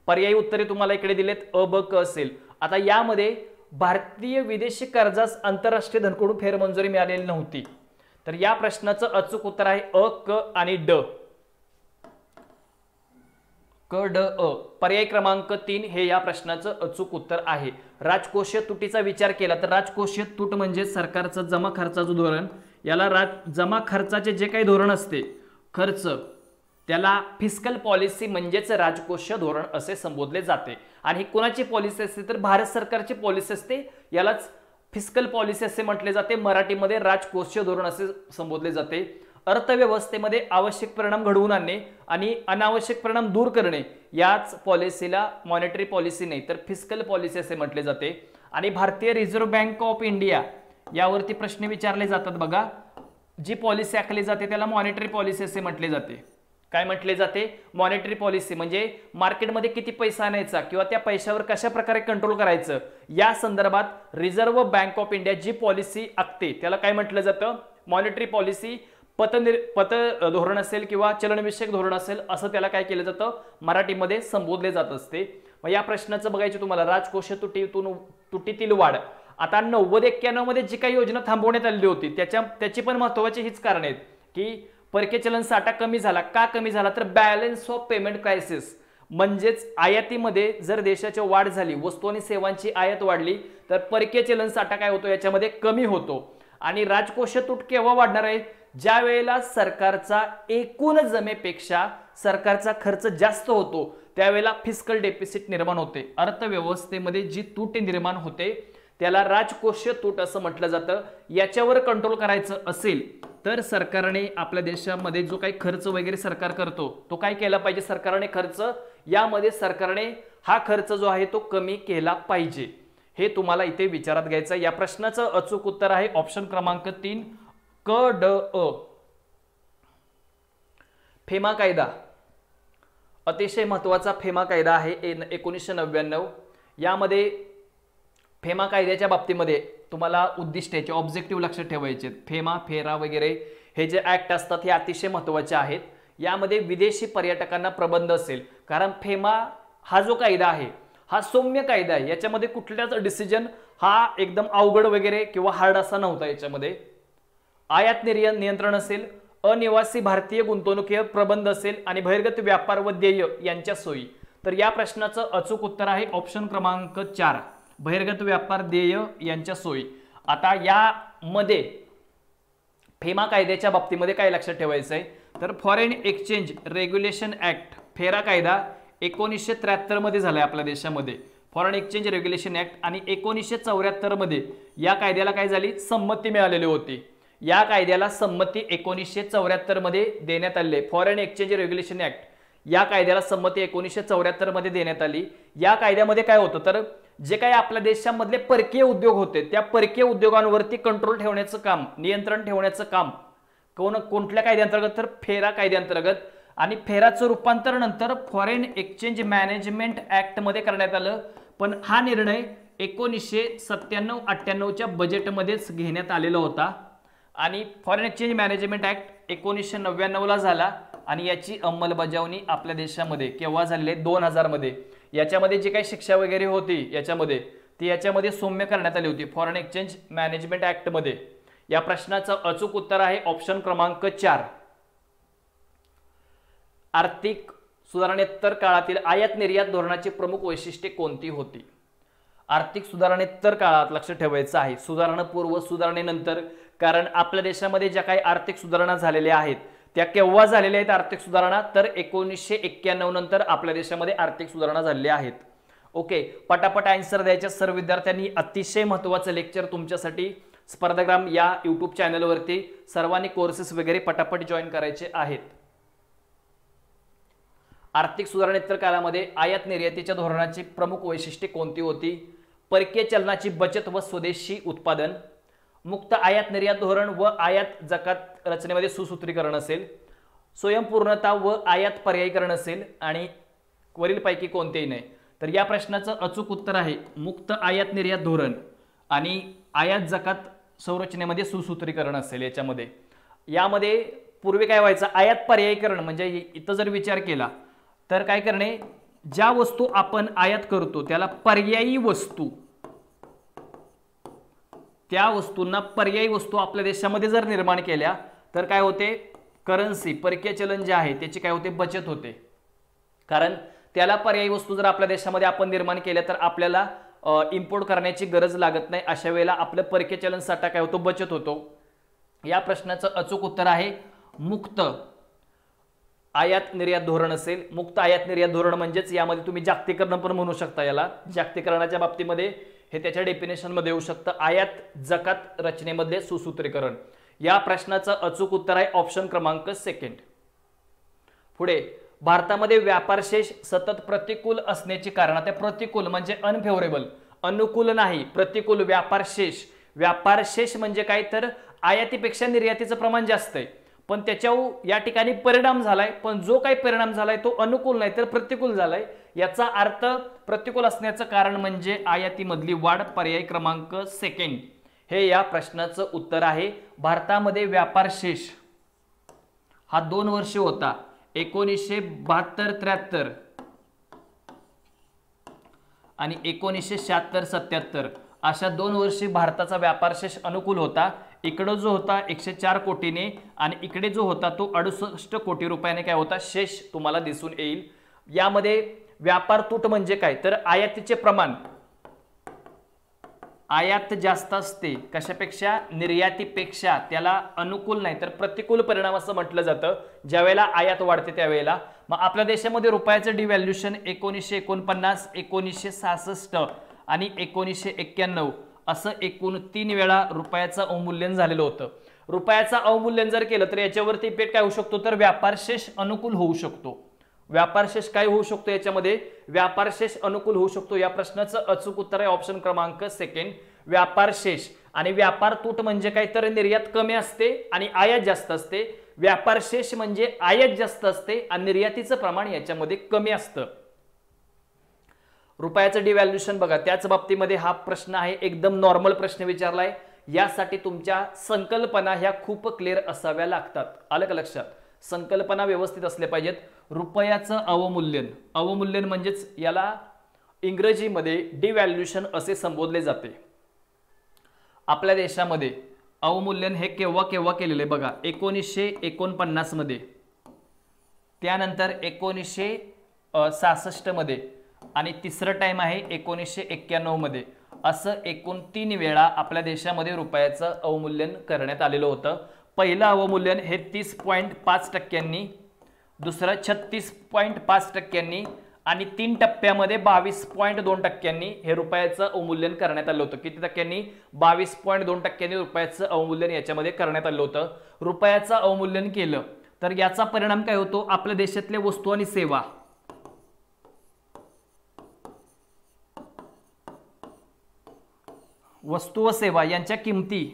पर्यायी उत्तरे तुम्हाला इकडे दिलेत, अ ब क असेल. आता यामध्ये भारतीय विदेशी कर्जास आंतरराष्ट्रीय धनकोकडून फेरमंजुरी मिळालेली नव्हती. तर या प्रश्नाचं अचूक उत्तर आहे अ, क आणि ड. क ड अ. पर्याय क्रमांक 3 हे या प्रश्नाचं अचूक उत्तर आहे. राजकोषीय तुटीचा विचार केला तर राजकोषीय तूट म्हणजे सरकारचं जमा खर्चाचं धोरण. याला जमा खर्चाचे जे काही धोरण असते खर्च त्याला फिस्कल पॉलिसी म्हणजेच राजकोषीय धोरण असे संबोधले जाते. आणि ही कोणाची पॉलिसी असते? तर भारत सरकारची पॉलिसी असते. यालाच फिस्कल पॉलिसी असे म्हटले जाते. मराठीमध्ये राजकोषीय धोरण असे संबोधले जाते. अर्थव्यवस्थेमध्ये आवश्यक परिणाम घडवून आणणे आणि अनावश्यक परिणाम दूर करणे याच पॉलिसीला मॉनिटरी पॉलिसी नाही तर फिस्कल पॉलिसी असे म्हटले जाते. आणि भारतीय रिझर्व्ह बँक ऑफ इंडिया यावरती प्रश्न विचारले जातात बघा. जी पॉलिसी आखली जाते त्याला मॉनिटरी पॉलिसी असे म्हटले जाते. काय म्हटले जाते? Monetary policy. म्हणजे मार्केटमध्ये किती पैसा आणायचा किंवा त्या पैशावर कशा प्रकारे कंट्रोल करायचं या संदर्भात रिझर्व्ह बँक ऑफ इंडिया जी पॉलिसी आखते त्याला काय म्हटलं जातं? Monetary policy. पत धोरण असेल किंवा चलनविषयक धोरण असेल असं त्याला काय केलं जातं? मराठीमध्ये संबोधले जात असते. मग या प्रश्नाचं बघायचं तुम्हाला, राजकोषीय तुटीतील वाढ. आता 90-91 मध्ये जी काही योजना थांबवण्यात आलेली होती त्याची पण महत्त्वाची हीच कारण आहेत की परकीय चलन साठा कमी झाला. का कमी झाला? तर बॅलन्स ऑफ पेमेंट क्रायसिस म्हणजेच आयातीमध्ये जर देशाची वाढ झाली, वस्तू आणि सेवांची आयात वाढली तर परकीय चलन साठा काय होतो? याच्यामध्ये कमी होतो. आणि राजकोषीय तूट केव्हा वाढणार आहे? ज्या वेळेला सरकारचा एकूण जमेपेक्षा सरकारचा खर्च जास्त होतो त्यावेळेला फिस्कल डेफिसिट निर्माण होते. अर्थव्यवस्थेमध्ये जी तूट निर्माण होते त्याला राजकोषीय तूट असं म्हटलं जातं. याच्यावर कंट्रोल करायचं असेल तर सरकारने आपल्या देशामध्ये जो काही खर्च वगैरे सरकार करतो तो काय केला पाहिजे? सरकारने खर्च यामध्ये सरकारने हा खर्च जो आहे तो कमी केला पाहिजे. हे तुम्हाला इथे विचारात घ्यायचं. या प्रश्नाचं अचूक उत्तर आहे ऑप्शन क्रमांक 3 क ड अ. फेमा कायदा अतिशय महत्वाचा फेमा कायदा आहे 1999. यामध्ये फेमा कायद्याच्या बाबतीमध्ये तुम्हाला उद्दिष्ट याचे ऑब्जेक्टिव्ह लक्षात ठेवायचे. फेमा, फेरा वगैरे हे जे ऍक्ट असतात हे अतिशय महत्त्वाचे आहेत. यामध्ये विदेशी पर्यटकांना प्रबंध असेल. कारण फेमा हा जो कायदा आहे हा सौम्य कायदा आहे. याच्यामध्ये कुठल्याच डिसिजन हा एकदम अवघड वगैरे किंवा हार्ड असा नव्हता. याच्यामध्ये आयात नियंत्रण असेल, अनिवासी भारतीय गुंतवणुकीवर प्रबंध असेल आणि बहिर्गत व्यापार व देय यांच्या सोयी. तर या प्रश्नाचं अचूक उत्तर आहे ऑप्शन क्रमांक 4 बहिर्गत व्यापार देय यांच्या सोयी. आता यामध्ये फेमा कायद्याच्या बाबतीमध्ये काय लक्षात ठेवायचं आहे तर फॉरेन एक्सचेंज रेग्युलेशन ऍक्ट फेरा कायदा 1973 मध्ये झालाय आपल्या देशामध्ये. फॉरेन एक्सचेंज रेग्युलेशन ऍक्ट, आणि 1974 मध्ये या कायद्याला काय झाली, संमती मिळालेली होती. या कायद्याला संमती 1974 मध्ये देण्यात आली. फॉरेन एक्सचेंज रेग्युलेशन ऍक्ट या कायद्याला संमती 1974 मध्ये देण्यात आली. या कायद्यामध्ये काय होतं, तर जे काही आपल्या देशामधले परकीय उद्योग होते त्या परकीय उद्योगांवरती कंट्रोल ठेवण्याचं काम, नियंत्रण ठेवण्याचं काम कोणत्या कायद्याअंतर्गत, तर फेरा कायद्याअंतर्गत. आणि फेराचं रूपांतर नंतर फॉरेन एक्सचेंज मॅनेजमेंट ऍक्ट मध्ये करण्यात आलं. पण हा निर्णय 1997-98च्या बजेटमध्येच घेण्यात आलेला होता. आणि फॉरेन एक्सचेंज मॅनेजमेंट ऍक्ट 1999ला झाला आणि याची अंमलबजावणी आपल्या देशामध्ये केव्हा झालेली आहे, 2000 मध्ये. याच्यामध्ये जी काही शिक्षा वगैरे होती याच्यामध्ये सौम्य करण्यात आली होती फॉरेन एक्सचेंज मॅनेजमेंट ऍक्ट मध्ये. या प्रश्नाचं अचूक उत्तर आहे ऑप्शन क्रमांक 4. आर्थिक सुधारणेत्तर काळातील आयात निर्यात धोरणाची प्रमुख वैशिष्ट्ये कोणती होती. आर्थिक सुधारणेत्तर काळात लक्ष ठेवायचं आहे, सुधारणापूर्व सुधारणेनंतर, कारण आपल्या देशामध्ये ज्या काही आर्थिक सुधारणा झालेल्या आहेत त्या केव्हा झालेल्या आहेत आर्थिक सुधारणा, तर 1991 नंतर आपल्या देशामध्ये आर्थिक सुधारणा झालेल्या आहेत. ओके, पटापट आन्सर द्यायच्या सर्व विद्यार्थ्यांनी. अतिशय महत्त्वाचं लेक्चर तुमच्यासाठी स्पर्धाग्राम या यूट्यूब चॅनलवरती. सर्वांनी कोर्सेस वगैरे पटापट जॉईन करायचे आहेत. आर्थिक सुधारणेत्तर काळामध्ये आयात निर्यातीच्या धोरणाची प्रमुख वैशिष्ट्ये कोणती होती. परकीय चलनाची बचत व स्वदेशी उत्पादन, मुक्त आयात निर्यात धोरण व आयात जकात रचनेमध्ये सुसूत्रीकरण असेल, स्वयंपूर्णता व आयात पर्यायीकरण असेल, आणि वरीलपैकी कोणतेही नाही. तर या प्रश्नाचं अचूक उत्तर आहे मुक्त आयात निर्यात धोरण आणि आयात जकात संरचनेमध्ये सुसूत्रीकरण असेल. यामध्ये पूर्वी काय व्हायचं, आयात पर्यायीकरण म्हणजे इथं जर विचार केला तर काय करणे, ज्या वस्तू आपण आयात करतो त्याला पर्यायी वस्तू, त्या वस्तूंना पर्यायी वस्तू आपल्या देशामध्ये जर निर्माण केल्या तर काय होते, करन्सी परकीय चलन जे आहे त्याची काय होते, बचत होते. कारण त्याला पर्यायी वस्तू जर आपल्या देशामध्ये आपण निर्माण केल्या तर आपल्याला इम्पोर्ट करण्याची गरज लागत नाही. अशा वेळेला आपलं परकीय चलन साठा काय होतो, बचत होतो. या प्रश्नाचं अचूक उत्तर आहे मुक्त आयात निर्यात धोरण असेल. मुक्त आयात निर्यात धोरण म्हणजेच यामध्ये तुम्ही जागतिकीकरण पण म्हणू शकता. याला जागतिकीकरणाच्या बाबतीमध्ये हे त्याच्या डेफिनेशन मध्ये येऊ शकतं, आयात जकात रचनेमध्ये सुसूत्रीकरण. या प्रश्नाचं अचूक उत्तर आहे ऑप्शन क्रमांक 2. पुढे, भारतामध्ये व्यापारशेष सतत प्रतिकूल असण्याची कारण. आता प्रतिकूल म्हणजे अनफेवरेबल, अनुकूल नाही, प्रतिकूल. व्यापारशेष म्हणजे काय, तर आयातीपेक्षा निर्यातीचं प्रमाण जास्त आहे पण त्याच्यावर या ठिकाणी परिणाम झालाय, पण जो काही परिणाम झालाय तो अनुकूल नाही तर प्रतिकूल झालाय. याचा अर्थ प्रतिकूल असण्याचं कारण म्हणजे आयातीमधली वाढ. पर्याय क्रमांक 2 हे या प्रश्नाचं उत्तर आहे. भारतामध्ये व्यापारशेष हा 2 वर्ष होता, 1972-73 आणि 1976-77 अशा 2 वर्षी भारताचा व्यापारशेष अनुकूल होता. इकडे जो होता 104 कोटीने आणि इकडे जो होता तो 68 कोटी रुपयाने काय होता, शेष तुम्हाला दिसून येईल. यामध्ये व्यापार तूट म्हणजे काय, तर आयातीचे प्रमाण, आयात जास्त असते कशापेक्षा, निर्यातीपेक्षा. त्याला अनुकूल नाही तर प्रतिकूल परिणाम असं म्हटलं जातं ज्यावेळेला आयात वाढते त्यावेळेला. मग आपल्या देशामध्ये रुपयाचं डिव्हॅल्युएशन 1949, 1966 आणि 1991 असं एकूण 3 वेळा रुपयाचं अवमूल्यन झालेलं होतं. रुपयाचं अवमूल्यन जर केलं तर याच्यावरती इफेक्ट काय होऊ शकतो, तर व्यापारशेष अनुकूल होऊ शकतो. व्यापारशेष काय होऊ शकतो, याच्यामध्ये व्यापारशेष अनुकूल होऊ शकतो. या प्रश्नाचं अचूक उत्तर आहे ऑप्शन क्रमांक 2 व्यापारशेष. आणि व्यापार तूट म्हणजे काय, तर निर्यात कमी असते आणि आयात जास्त असते. व्यापारशेष म्हणजे आयात जास्त असते आणि निर्यातीचं प्रमाण याच्यामध्ये कमी असतं. रुपयाचं डिव्हॅल्युएशन बघा, त्याच बाबतीमध्ये हा प्रश्न आहे, एकदम नॉर्मल प्रश्न विचारलाय. यासाठी तुमच्या संकल्पना ह्या खूप क्लिअर असाव्या लागतात. आलं का लक्षात, संकल्पना व्यवस्थित असल्या पाहिजेत. रुपयाचं अवमूल्यन, अवमूल्यन म्हणजेच याला इंग्रजीमध्ये डिव्हॅल्युएशन असे संबोधले जाते. आपल्या देशामध्ये अवमूल्यन हे केव्हा केव्हा केलेले बघा, 1949 मध्ये, त्यानंतर 1966 मध्ये आणि तिसरं टाइम आहे 1991 मध्ये. असं एकूण 3 वेळा आपल्या देशामध्ये रुपयाचं अवमूल्यन करण्यात आलेलं होतं. पहिलं अवमूल्यन हे 30.5%, दुसरं 36.5% आणि 3 टप्प्यामध्ये 22.2% हे रुपयाचं अवमूल्यन करण्यात आलं होतं. किती टक्क्यांनी? 22.2% रुपयाचं अवमूल्यन याच्यामध्ये करण्यात आलं होतं. रुपयाचं अवमूल्यन केलं तर याचा परिणाम काय होतो? आपल्या देशातल्या वस्तू आणि सेवा व सेवा यांच्या किमती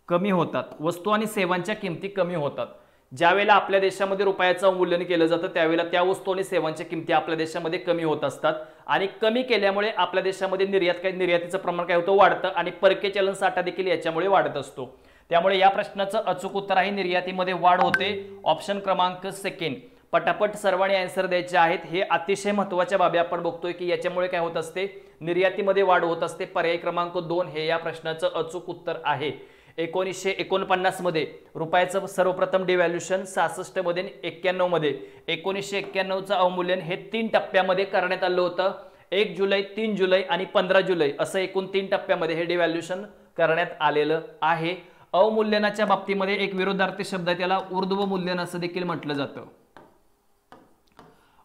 कमी होतात. वस्तू आणि सेवांच्या किमती कमी होतात. ज्यावेळेला आपल्या देशामध्ये रुपयाचं अवमूल्यन केलं जातं त्यावेळेला त्या वस्तू आणि सेवांच्या किमती आपल्या देशामध्ये कमी होत असतात आणि कमी केल्यामुळे आपल्या देशामध्ये निर्यातीचं प्रमाण काय होतं? वाढतं आणि परकीय चलन साठा देखील याच्यामुळे वाढत असतो. त्यामुळे या प्रश्नाचं अचूक उत्तर आहे निर्यातीमध्ये वाढ होते. ऑप्शन क्रमांक सेकंड. पटापट सर्वांनी आन्सर द्यायचे आहेत. हे अतिशय महत्त्वाच्या बाबी आपण बघतोय की याच्यामुळे काय होत असते? निर्यातीमध्ये वाढ होत असते. पर्याय क्रमांक 2 हे या प्रश्नाचं अचूक उत्तर आहे. 1949 मध्ये रुपयाचं सर्वप्रथम डिव्हॅल्युएशन, 66 मध्ये 91 मध्ये. 1991चं अवमूल्यन हे 3 टप्प्यामध्ये करण्यात आलं होतं. 1 जुलै, 3 जुलै आणि 15 जुलै असं एकूण 3 टप्प्यामध्ये हे डिव्हॅल्युएशन करण्यात आलेलं आहे. अवमूल्यनाच्या बाबतीमध्ये एक विरोधार्थी शब्द आहे, त्याला ऊर्ध्व मूल्यन असं देखील म्हटलं जातं.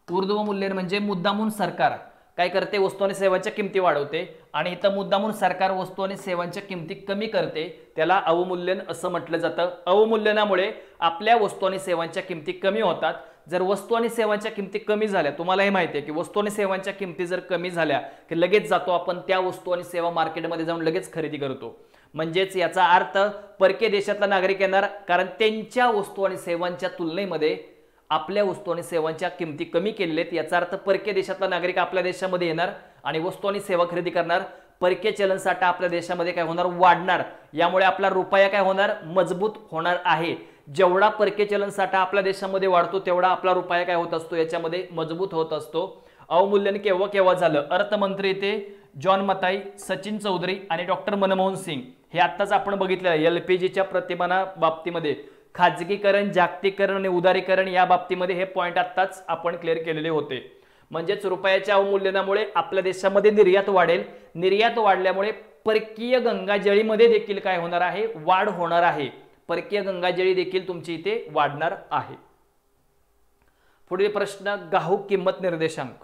ऊर्ध्व मूल्यन म्हणजे मुद्दामून सरकार काय करते? वस्तू आणि सेवांच्या किमती वाढवते आणि इथं मुद्दामून सरकार वस्तू आणि सेवांच्या किमती कमी करते, त्याला अवमूल्यन असं म्हटलं जातं. अवमूल्यनामुळे आपल्या वस्तू आणि सेवांच्या किमती कमी होतात. जर वस्तू आणि सेवांच्या किमती कमी झाल्या, तुम्हाला हे माहिती आहे की वस्तू आणि सेवांच्या किमती जर कमी झाल्या की लगेच जातो आपण त्या वस्तू आणि सेवा मार्केटमध्ये जाऊन लगेच खरेदी करतो. म्हणजेच याचा अर्थ परकीय देशातला नागरिक येणार, कारण त्यांच्या वस्तू आणि सेवांच्या तुलनेमध्ये आपल्या वस्तू आणि सेवांच्या किमती कमी केलेल्या आहेत. याचा अर्थ परकीय देशातला नागरिक आपल्या देशामध्ये येणार आणि वस्तू आणि सेवा खरेदी करणार. परकीय चलन साठा आपल्या देशामध्ये काय होणार? वाढणार. यामुळे आपला रुपया काय होणार? मजबूत होणार आहे. जेवढा परकीय चलन साठा आपल्या देशामध्ये वाढतो तेवढा आपला रुपया काय होत असतो? याच्यामध्ये मजबूत होत असतो. अवमूल्यन केव्हा केव्हा झालं? अर्थमंत्री ते जॉन मताई, सचिन चौधरी आणि डॉक्टर मनमोहन सिंग हे आत्ताच आपण बघितलेलं LPGच्या प्रतिमाना बाबतीमध्ये खाजगीकरण, जागतिकीकरण आणि उदारीकरण या बाबतीमध्ये हे पॉइंट आत्ताच आपण क्लिअर केलेले होते. म्हणजेच रुपयाच्या अवमूल्यनामुळे आपल्या देशामध्ये निर्यात वाढेल. निर्यात वाढल्यामुळे परकीय गंगाजळीमध्ये देखील काय होणार आहे? वाढ होणार आहे. परकीय गंगाजळी देखील तुमची इथे वाढणार आहे. पुढील प्रश्न, घाऊक किंमत निर्देशांक.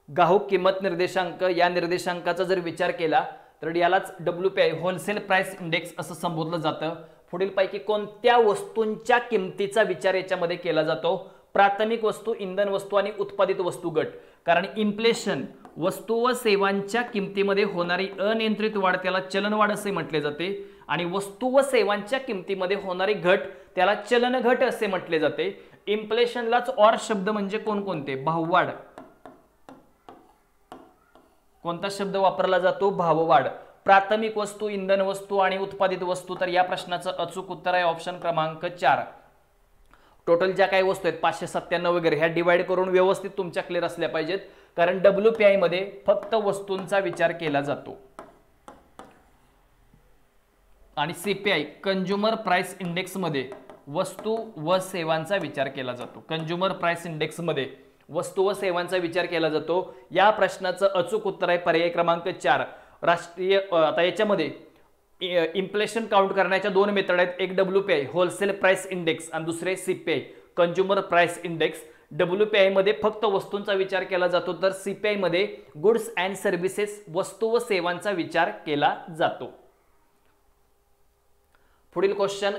घाऊक किंमत निर्देशांक या निर्देशांकाचा जर विचार केला तर यालाच WPI होलसेल प्राइस इंडेक्स असं संबोधलं जातं. पुढील पैकी कोणत्या वस्तूंच्या किमतीचा विचार याच्यामध्ये केला जातो? प्राथमिक वस्तू, इंधन वस्तू आणि उत्पादित वस्तू गट. कारण इन्फ्लेशन वस्तू व सेवांच्या किमतीमध्ये होणारी अनियंत्रित वाढ त्याला चलनवाढ असे म्हटले जाते आणि वस्तू व सेवांच्या किमतीमध्ये होणारी घट त्याला चलनघट असे म्हटले जाते. इन्फ्लेशनलाच ऑर शब्द म्हणजे कोणकोणते? भाववाढ. कोणता शब्द वापरला जातो? भाववाढ. प्राथमिक वस्तू, इंधन वस्तू आणि उत्पादित वस्तू. तर या प्रश्नाचं अचूक उत्तर आहे ऑप्शन क्रमांक 4. टोटल ज्या काही वस्तू आहेत 597 वगैरे ह्या डिवाइड करून व्यवस्थित तुमच्या क्लिअर असल्या पाहिजेत, कारण WPI मध्ये फक्त वस्तूंचा विचार केला जातो आणि CPI कंझ्युमर प्राइस इंडेक्स मध्ये वस्तू व सेवांचा विचार केला जातो. कंझ्युमर प्राइस इंडेक्स मध्ये वस्तू व सेवांचा विचार केला जातो. या प्रश्नाचं अचूक उत्तर आहे पर्याय क्रमांक 4. राष्ट्रीय आता याच्यामध्ये इन्फ्लेशन काउंट करण्याच्या 2 मेथड आहेत. एक WPI होलसेल प्राइस इंडेक्स आणि दुसरे CPI consumer price index. WPI मध्ये फक्त वस्तूंचा विचार केला जातो तर CPI मध्ये गुड्स अँड सर्व्हिसेस वस्तू व सेवांचा विचार केला जातो. पुढील क्वेश्चन,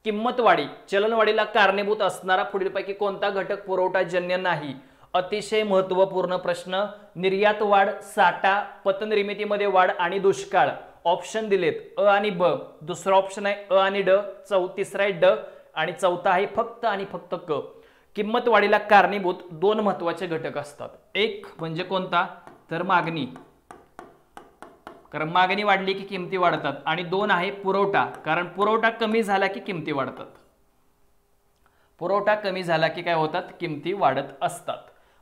किंमतवाढी चलनवाढीला कारणीभूत असणारा पुढीलपैकी कोणता घटक पुरवठाजन्य नाही? अतिशय महत्त्वपूर्ण प्रश्न. निर्यात वाढ, साठा, पतनिर्मितीमध्ये वाढ आणि दुष्काळ. ऑप्शन दिलेत अ आणि ब. दुसरा ऑप्शन आहे अ आणि ड. तिसरा आहे ड आणि चौथा आहे फक्त आणि फक्त क. किंमत वाढीला कारणीभूत 2 महत्त्वाचे घटक असतात. एक म्हणजे कोणता? तर मागणी, कारण मागणी वाढली की किमती वाढतात. आणि 2 आहे पुरवठा, कारण पुरवठा कमी झाला की किमती वाढतात. पुरवठा कमी झाला की काय होतात? किमती वाढत असतात.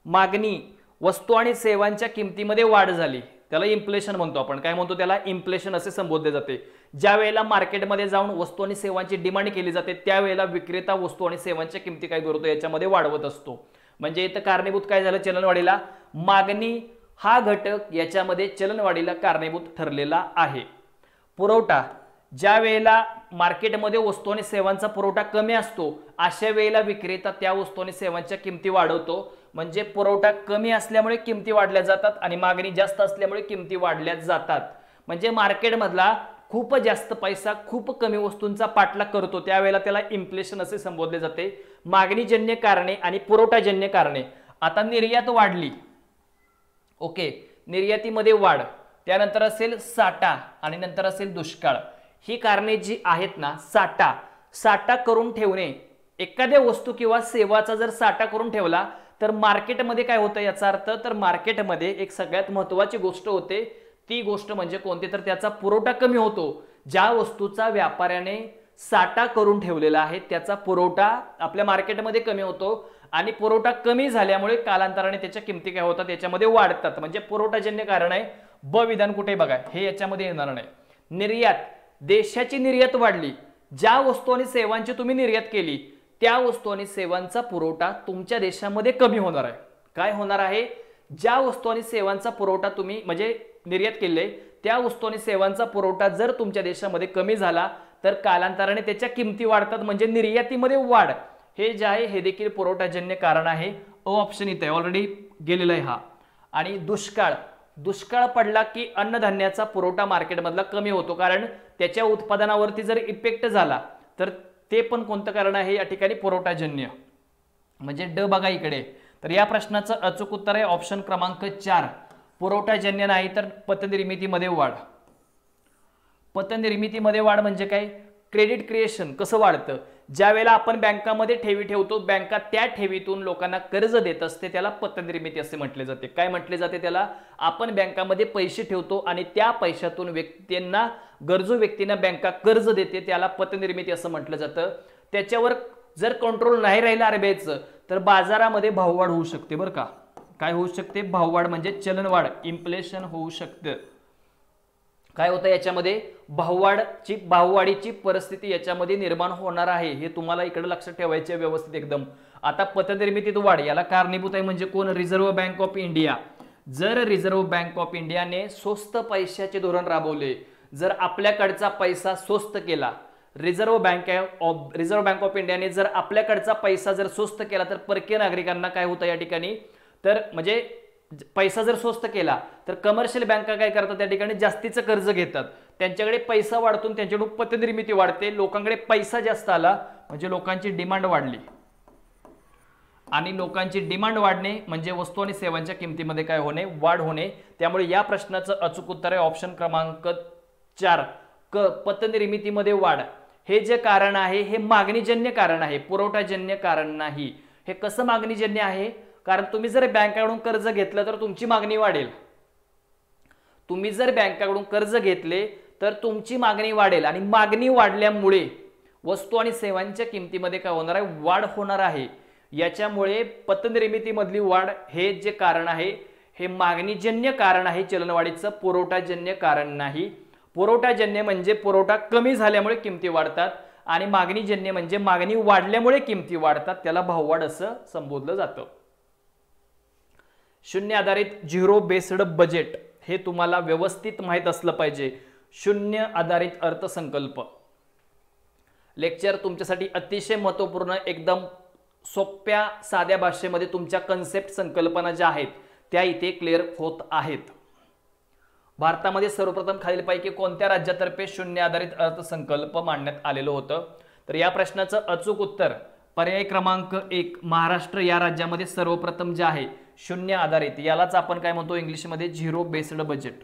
मागणी, वस्तू आणि सेवांच्या किमतीमध्ये वाढ झाली त्याला इन्फ्लेशन म्हणतो आपण. काय म्हणतो त्याला? इन्फ्लेशन असे संबोधले जाते. ज्या वेळेला मार्केटमध्ये जाऊन वस्तू आणि सेवांची डिमांड केली जाते त्यावेळेला विक्रेता वस्तू आणि सेवांच्या किमती काय करतो? याच्यामध्ये वाढवत असतो. म्हणजे इथं कारणीभूत काय झालं चलनवाढीला? मागणी हा घटक याच्यामध्ये चलनवाढीला कारणीभूत ठरलेला आहे. पुरवठा ज्या वेळेला मार्केटमध्ये वस्तू आणि सेवांचा पुरवठा कमी असतो अशा वेळेला विक्रेता त्या वस्तू आणि सेवांच्या किमती वाढवतो. म्हणजे पुरवठा कमी असल्यामुळे किमती वाढल्या जातात आणि मागणी जास्त असल्यामुळे किमती वाढल्या जातात. म्हणजे मार्केटमधला खूप जास्त पैसा खूप कमी वस्तूंचा पाठलाग करतो त्यावेळेला त्याला इन्फ्लेशन असे संबोधले जाते. मागणीजन्य कारणे आणि पुरवठाजन्य कारणे. आता निर्यात वाढली, ओके, निर्यातीमध्ये वाढ, त्यानंतर असेल साठा आणि नंतर असेल दुष्काळ. ही कारणे जी आहेत ना, साठा करून ठेवणे, एखाद्या वस्तू किंवा सेवाचा जर साठा करून ठेवला तर मार्केटमध्ये काय होतं याचा अर्थ, तर मार्केटमध्ये एक सगळ्यात महत्त्वाची गोष्ट होते, ती गोष्ट म्हणजे कोणती, तर त्याचा पुरवठा कमी होतो. ज्या वस्तूचा व्यापाऱ्याने साठा करून ठेवलेला आहे त्याचा पुरवठा आपल्या मार्केटमध्ये कमी होतो आणि पुरवठा कमी झाल्यामुळे कालांतराने त्याच्या किमती काय होतात, त्याच्यामध्ये वाढतात. म्हणजे पुरवठाजन्य कारण आहे. ब विधान कुठे बघा, हे याच्यामध्ये येणार नाही. निर्यात, देशाची निर्यात वाढली, ज्या वस्तू आणि सेवांची तुम्ही निर्यात केली त्या वस्तू आणि सेवांचा पुरवठा तुमच्या देशामध्ये कमी होणार आहे. काय होणार आहे, ज्या वस्तू आणि सेवांचा पुरवठा तुम्ही म्हणजे निर्यात केले त्या वस्तू आणि सेवांचा पुरवठा जर तुमच्या देशामध्ये कमी झाला तर कालांतराने त्याच्या किमती वाढतात. म्हणजे निर्यातीमध्ये वाढ हे जे आहे हे देखील पुरवठाजन्य कारण आहे. अ ऑप्शन इथे ऑलरेडी गेलेला आहे हा. आणि दुष्काळ पडला की अन्नधान्याचा पुरवठा मार्केटमधला कमी होतो, कारण त्याच्या उत्पादनावरती जर इफेक्ट झाला तर ते पण कोणतं कारण आहे या ठिकाणी, पुरवठाजन्य. म्हणजे ड बघा इकडे. तर या प्रश्नाचं अचूक उत्तर आहे ऑप्शन क्रमांक 4, पुरवठाजन्य नाही तर पतनिर्मितीमध्ये वाढ. पतनिर्मितीमध्ये वाढ म्हणजे काय, क्रेडिट क्रिएशन कसं वाढतं, ज्या वेळेला आपण बँकामध्ये ठेवी ठेवतो, बँका त्या ठेवीतून लोकांना कर्ज देत असते, त्याला पतनिर्मिती असे म्हटले जाते. काय म्हटले जाते त्याला, आपण बँकामध्ये पैसे ठेवतो आणि त्या पैशातून व्यक्तींना, गरजू व्यक्तींना बँका कर्ज देते, त्याला पतनिर्मिती असं म्हटलं जातं. त्याच्यावर जर कंट्रोल नाही राहिलं आरबीआयचं तर बाजारामध्ये भाववाढ होऊ शकते बरं का. काय होऊ शकते, भाववाढ म्हणजे चलनवाढ, इन्फ्लेशन होऊ शकतं. काय होतं याच्यामध्ये, भाववाढीची परिस्थिती याच्यामध्ये निर्माण होणार आहे. हे तुम्हाला इकडे लक्षात ठेवायचे व्यवस्थित एकदम. आता पतनिर्मितीत वाढ याला कारणीभूत आहे म्हणजे कोण, रिझर्व्ह बँक ऑफ इंडिया. जर रिझर्व्ह बँक ऑफ इंडियाने स्वस्त पैशाचे धोरण राबवले, जर आपल्याकडचा पैसा स्वस्त केला, रिझर्व्ह बँक ऑफ इंडियाने जर आपल्याकडचा पैसा जर स्वस्त केला तर परकीय नागरिकांना काय होतं या ठिकाणी, तर म्हणजे पैसा जर स्वस्त केला तर कमर्शियल बँका काय करतात, त्या ठिकाणी जास्तीचं कर्ज घेतात, त्यांच्याकडे पैसा वाढतून त्यांच्याकडून पतनिर्मिती वाढते, लोकांकडे पैसा जास्त आला म्हणजे लोकांची डिमांड वाढली आणि लोकांची डिमांड वाढणे म्हणजे वस्तू आणि सेवांच्या किमतीमध्ये काय होणे, वाढ होणे. त्यामुळे या प्रश्नाचं अचूक उत्तर आहे ऑप्शन क्रमांक 4 क, पतनिर्मितीमध्ये वाढ. हे जे कारण आहे हे मागणीजन्य कारण आहे, पुरवठाजन्य कारण नाही. हे कसं मागणीजन्य आहे, कारण तुम्ही जर बँकेकडून कर्ज घेतलं तर तुमची मागणी वाढेल. तुम्ही जर बँकेकडून कर्ज घेतले तर तुमची मागणी वाढेल आणि मागणी वाढल्यामुळे वस्तू आणि सेवांच्या किमतीमध्ये काय होणार आहे, वाढ होणार आहे. याच्यामुळे पतनिर्मितीमधली वाढ हे जे कारण आहे हे मागणीजन्य कारण आहे चलनवाढीचं, पुरवठाजन्य कारण नाही. पुरवठाजन्य म्हणजे पुरवठा कमी झाल्यामुळे किमती वाढतात आणि मागणीजन्य म्हणजे मागणी वाढल्यामुळे किमती वाढतात, त्याला भाववाढ असं संबोधलं जातं. शून्य आधारित झिरो बेस्ड बजेट हे तुम्हाला व्यवस्थित माहित असलं पाहिजे. शून्य आधारित अर्थसंकल्प लेक्चर तुमच्यासाठी अतिशय महत्त्वपूर्ण, एकदम सोप्या साध्या भाषेमध्ये तुमच्या कन्सेप्ट संकल्पना ज्या आहेत त्या इथे क्लिअर होत आहेत. भारतामध्ये सर्वप्रथम खालीलपैकी कोणत्या राज्यातर्फे शून्य आधारित अर्थसंकल्प मांडण्यात आलेलं होतं, तर या प्रश्नाचं अचूक उत्तर पर्याय क्रमांक 1 महाराष्ट्र या राज्यामध्ये सर्वप्रथम जे आहे शून्य आधारित, यालाच आपण काय म्हणतो इंग्लिशमध्ये zero based budget.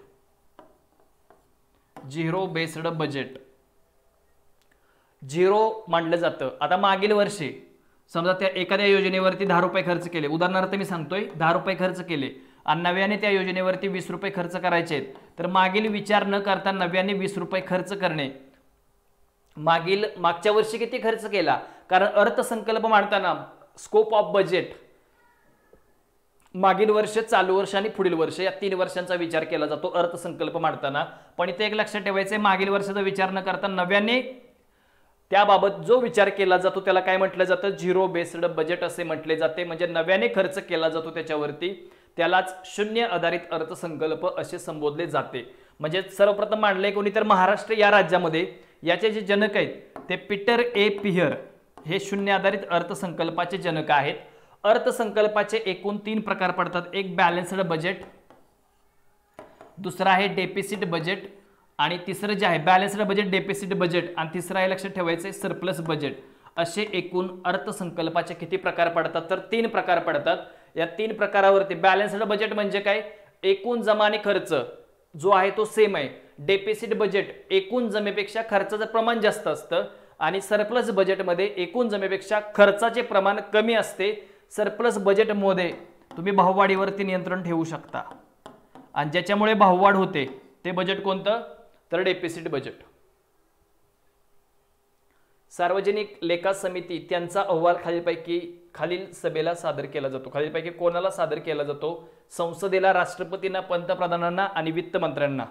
Zero based budget zero मांडलं जातं. आता मागील वर्षी समजा त्या एखाद्या योजनेवरती 10 रुपये खर्च केले, उदाहरणार्थ मी सांगतोय 10 रुपये खर्च केले आणि नव्याने त्या योजनेवरती 20 रुपये खर्च करायचे आहेत, तर मागील विचार न करता नव्याने 20 रुपये खर्च करणे. मागच्या वर्षी किती खर्च केला, कारण अर्थसंकल्प मांडताना स्कोप ऑफ बजेट मागील वर्ष, चालू वर्ष आणि पुढील वर्ष या 3 वर्षांचा विचार केला जातो अर्थसंकल्प मांडताना. पण इथे एक लक्षात ठेवायचं, मागील वर्षाचा विचार न करता नव्याने त्याबाबत जो विचार केला जातो त्याला काय म्हटलं जातं, झिरो बेस्ड बजेट असे म्हटले जाते. म्हणजे नव्याने खर्च केला जातो त्याच्यावरती, त्यालाच शून्य आधारित अर्थसंकल्प असे संबोधले जाते. म्हणजे सर्वप्रथम मांडले कोणी, तर महाराष्ट्र या राज्यामध्ये याचे जे जनक आहेत ते पीटर ए पियर हे शून्य आधारित अर्थसंकल्पाचे जनक आहेत. अर्थसंकल्पाचे एकूण 3 प्रकार पडतात. एक बॅलन्स्ड बजेट, दुसरा आहे डेफिसिट बजेट आणि तिसरं जे आहे बॅलन्स्ड बजेट, डेफिसिट बजेट आणि तिसरं आहे लक्षात ठेवायचं सरप्लस बजेट. असे एकूण अर्थसंकल्पाचे किती प्रकार पडतात? तर 3 प्रकार पडतात. या 3 प्रकारावरती बॅलन्स्ड बजेट म्हणजे काय? एकूण जमा आणि खर्च जो आहे तो सेम आहे. डेफिसिट बजेट एकूण जमेपेक्षा खर्चाचं प्रमाण जास्त असतं आणि सरप्लस बजेटमध्ये एकूण जमेपेक्षा खर्चाचे प्रमाण कमी असते. सरप्लस बजेटमध्ये तुम्ही भाववाढीवरती नियंत्रण ठेवू शकता आणि ज्याच्यामुळे भाववाढ होते ते बजेट कोणतं? तर डेफिसिट बजेट. सार्वजनिक लेखा समिती त्यांचा अहवाल खालील सभेला सादर केला जातो. खालीलपैकी कोणाला सादर केला जातो? संसदेला, राष्ट्रपतींना, पंतप्रधानांना आणि वित्त मंत्र्यांना.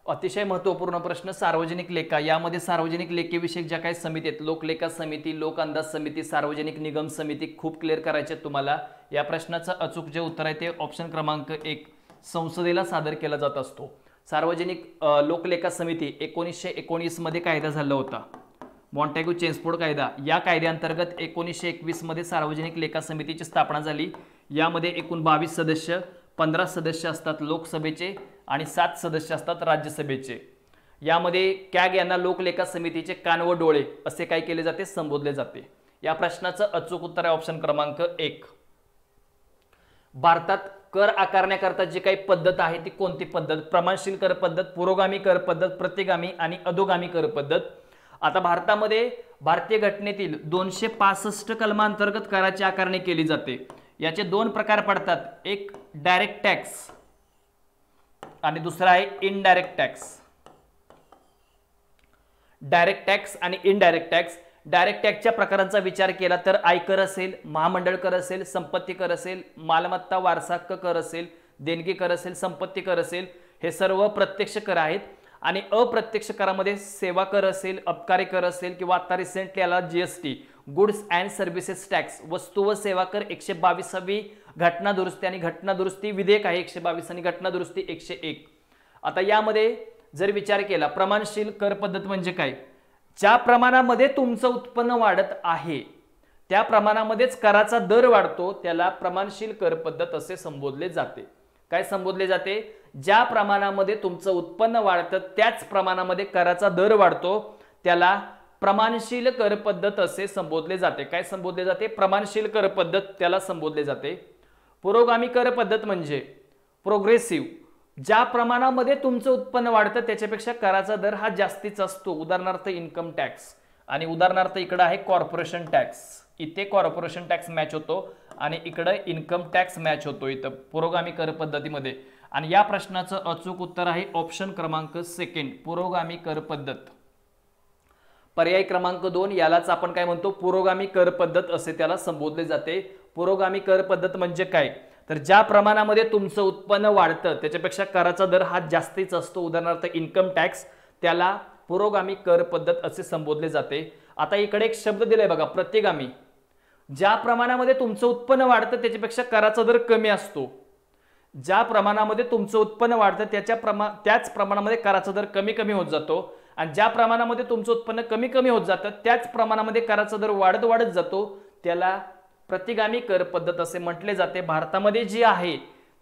अतिशय महत्त्वपूर्ण प्रश्न. सार्वजनिक लेखा, यामध्ये सार्वजनिक लेखेविषयक ज्या काही समिती आहेत, लोकलेखा समिती, लोक अंदाज समिती, सार्वजनिक निगम समिती, खूप क्लिअर करायचे तुम्हाला. या प्रश्नाचं अचूक जे उत्तर आहे ते ऑप्शन क्रमांक 1 संसदेला सादर केला जात असतो. सार्वजनिक लोकलेखा समिती 1919 मध्ये कायदा झाला होता, मॉन्टेग्यू चेम्सफोर्ड कायदा. या कायद्याअंतर्गत 1921 मध्ये सार्वजनिक लेखा समितीची स्थापना झाली. यामध्ये एकूण 22 सदस्य, 15 सदस्य असतात लोकसभेचे आणि 7 सदस्य असतात राज्यसभेचे. यामध्ये कॅग यांना लोकलेखा समितीचे कान व डोळे असे काय केले जाते? संबोधले जाते. या प्रश्नाचं अचूक उत्तर आहे ऑप्शन क्रमांक 1. भारतात कर आकारण्याकरता जी काही पद्धत आहे ती कोणती पद्धत? प्रमाणशील कर पद्धत, पुरोगामी कर पद्धत, प्रतिगामी आणि अधोगामी कर पद्धत. आता भारतामध्ये भारतीय घटनेतील 265 कलमांतर्गत कराची आकारणी केली जाते. याचे 2 प्रकार पडतात. एक डायरेक्ट टॅक्स आणि दुसरा आहे इनडायरेक्ट टॅक्स. डायरेक्ट टॅक्स आणि इनडायरेक्ट टॅक्स. डायरेक्ट टॅक्सच्या प्रकारांचा विचार केला तर आयकर असेल, महामंडळ कर असेल, संपत्ती कर असेल, मालमत्ता वारसा हक्क कर असेल, देणगी कर असेल, संपत्ती कर असेल, हे सर्व प्रत्यक्ष कर आहेत. आणि अप्रत्यक्ष करामध्ये सेवा कर असेल, अबकारी कर असेल किंवा आता रिसेंटली आला GST, goods and services tax, वस्तू व सेवा कर 122वी घटना दुरुस्ती आणि घटना दुरुस्ती विधेयक आहे 122 आणि घटना दुरुस्ती 101. आता यामध्ये जर विचार केला प्रमाणशील कर पद्धत म्हणजे काय? ज्या प्रमाणामध्ये तुमचं उत्पन्न वाढत आहे त्या प्रमाणामध्येच कराचा दर वाढतो त्याला प्रमाणशील कर पद्धत असे संबोधले जाते. काय संबोधले जाते? ज्या प्रमाणामध्ये तुमचं उत्पन्न वाढतं त्याच प्रमाणामध्ये कराचा दर वाढतो त्याला प्रमाणशील कर पद्धत असे संबोधले जाते. काय संबोधले जाते? प्रमाणशील कर पद्धत त्याला संबोधले जाते. पुरोगामी कर पद्धत म्हणजे प्रोग्रेसिव्ह, ज्या प्रमाणामध्ये तुमचं उत्पन्न वाढतं त्याच्यापेक्षा कराचा दर हा जास्तीच असतो. उदाहरणार्थ इन्कम टॅक्स आणि उदाहरणार्थ इकडे आहे कॉर्पोरेशन टॅक्स. इथे कॉर्पोरेशन टॅक्स मॅच होतो आणि इकडे इन्कम टॅक्स मॅच होतो इथं पुरोगामी कर पद्धतीमध्ये. आणि या प्रश्नाचं अचूक उत्तर आहे ऑप्शन क्रमांक 2 पुरोगामी कर पद्धत. पर्याय क्रमांक 2 यालाच आपण काय म्हणतो? पुरोगामी कर पद्धत असे त्याला संबोधले जाते. पुरोगामी कर पद्धत म्हणजे काय? तर ज्या प्रमाणामध्ये तुमचं उत्पन्न वाढतं त्याच्यापेक्षा कराचा दर हा जास्तीच असतो. उदाहरणार्थ इन्कम टॅक्स, त्याला पुरोगामी कर पद्धत असे संबोधले जाते. आता इकडे एक शब्द दिलाय बघा प्रतिगामी. ज्या प्रमाणामध्ये तुमचं उत्पन्न वाढतं त्याच्यापेक्षा कराचा दर कमी असतो. ज्या प्रमाणामध्ये तुमचं उत्पन्न वाढतं त्याच प्रमाणामध्ये कराचा दर कमी कमी होत जातो आणि ज्या प्रमाणामध्ये तुमचं उत्पन्न कमी कमी होत जातं त्याच प्रमाणामध्ये कराचा दर वाढत वाढत जातो त्याला प्रतिगामी कर पद्धत असे म्हटले जाते. भारतामध्ये जी आहे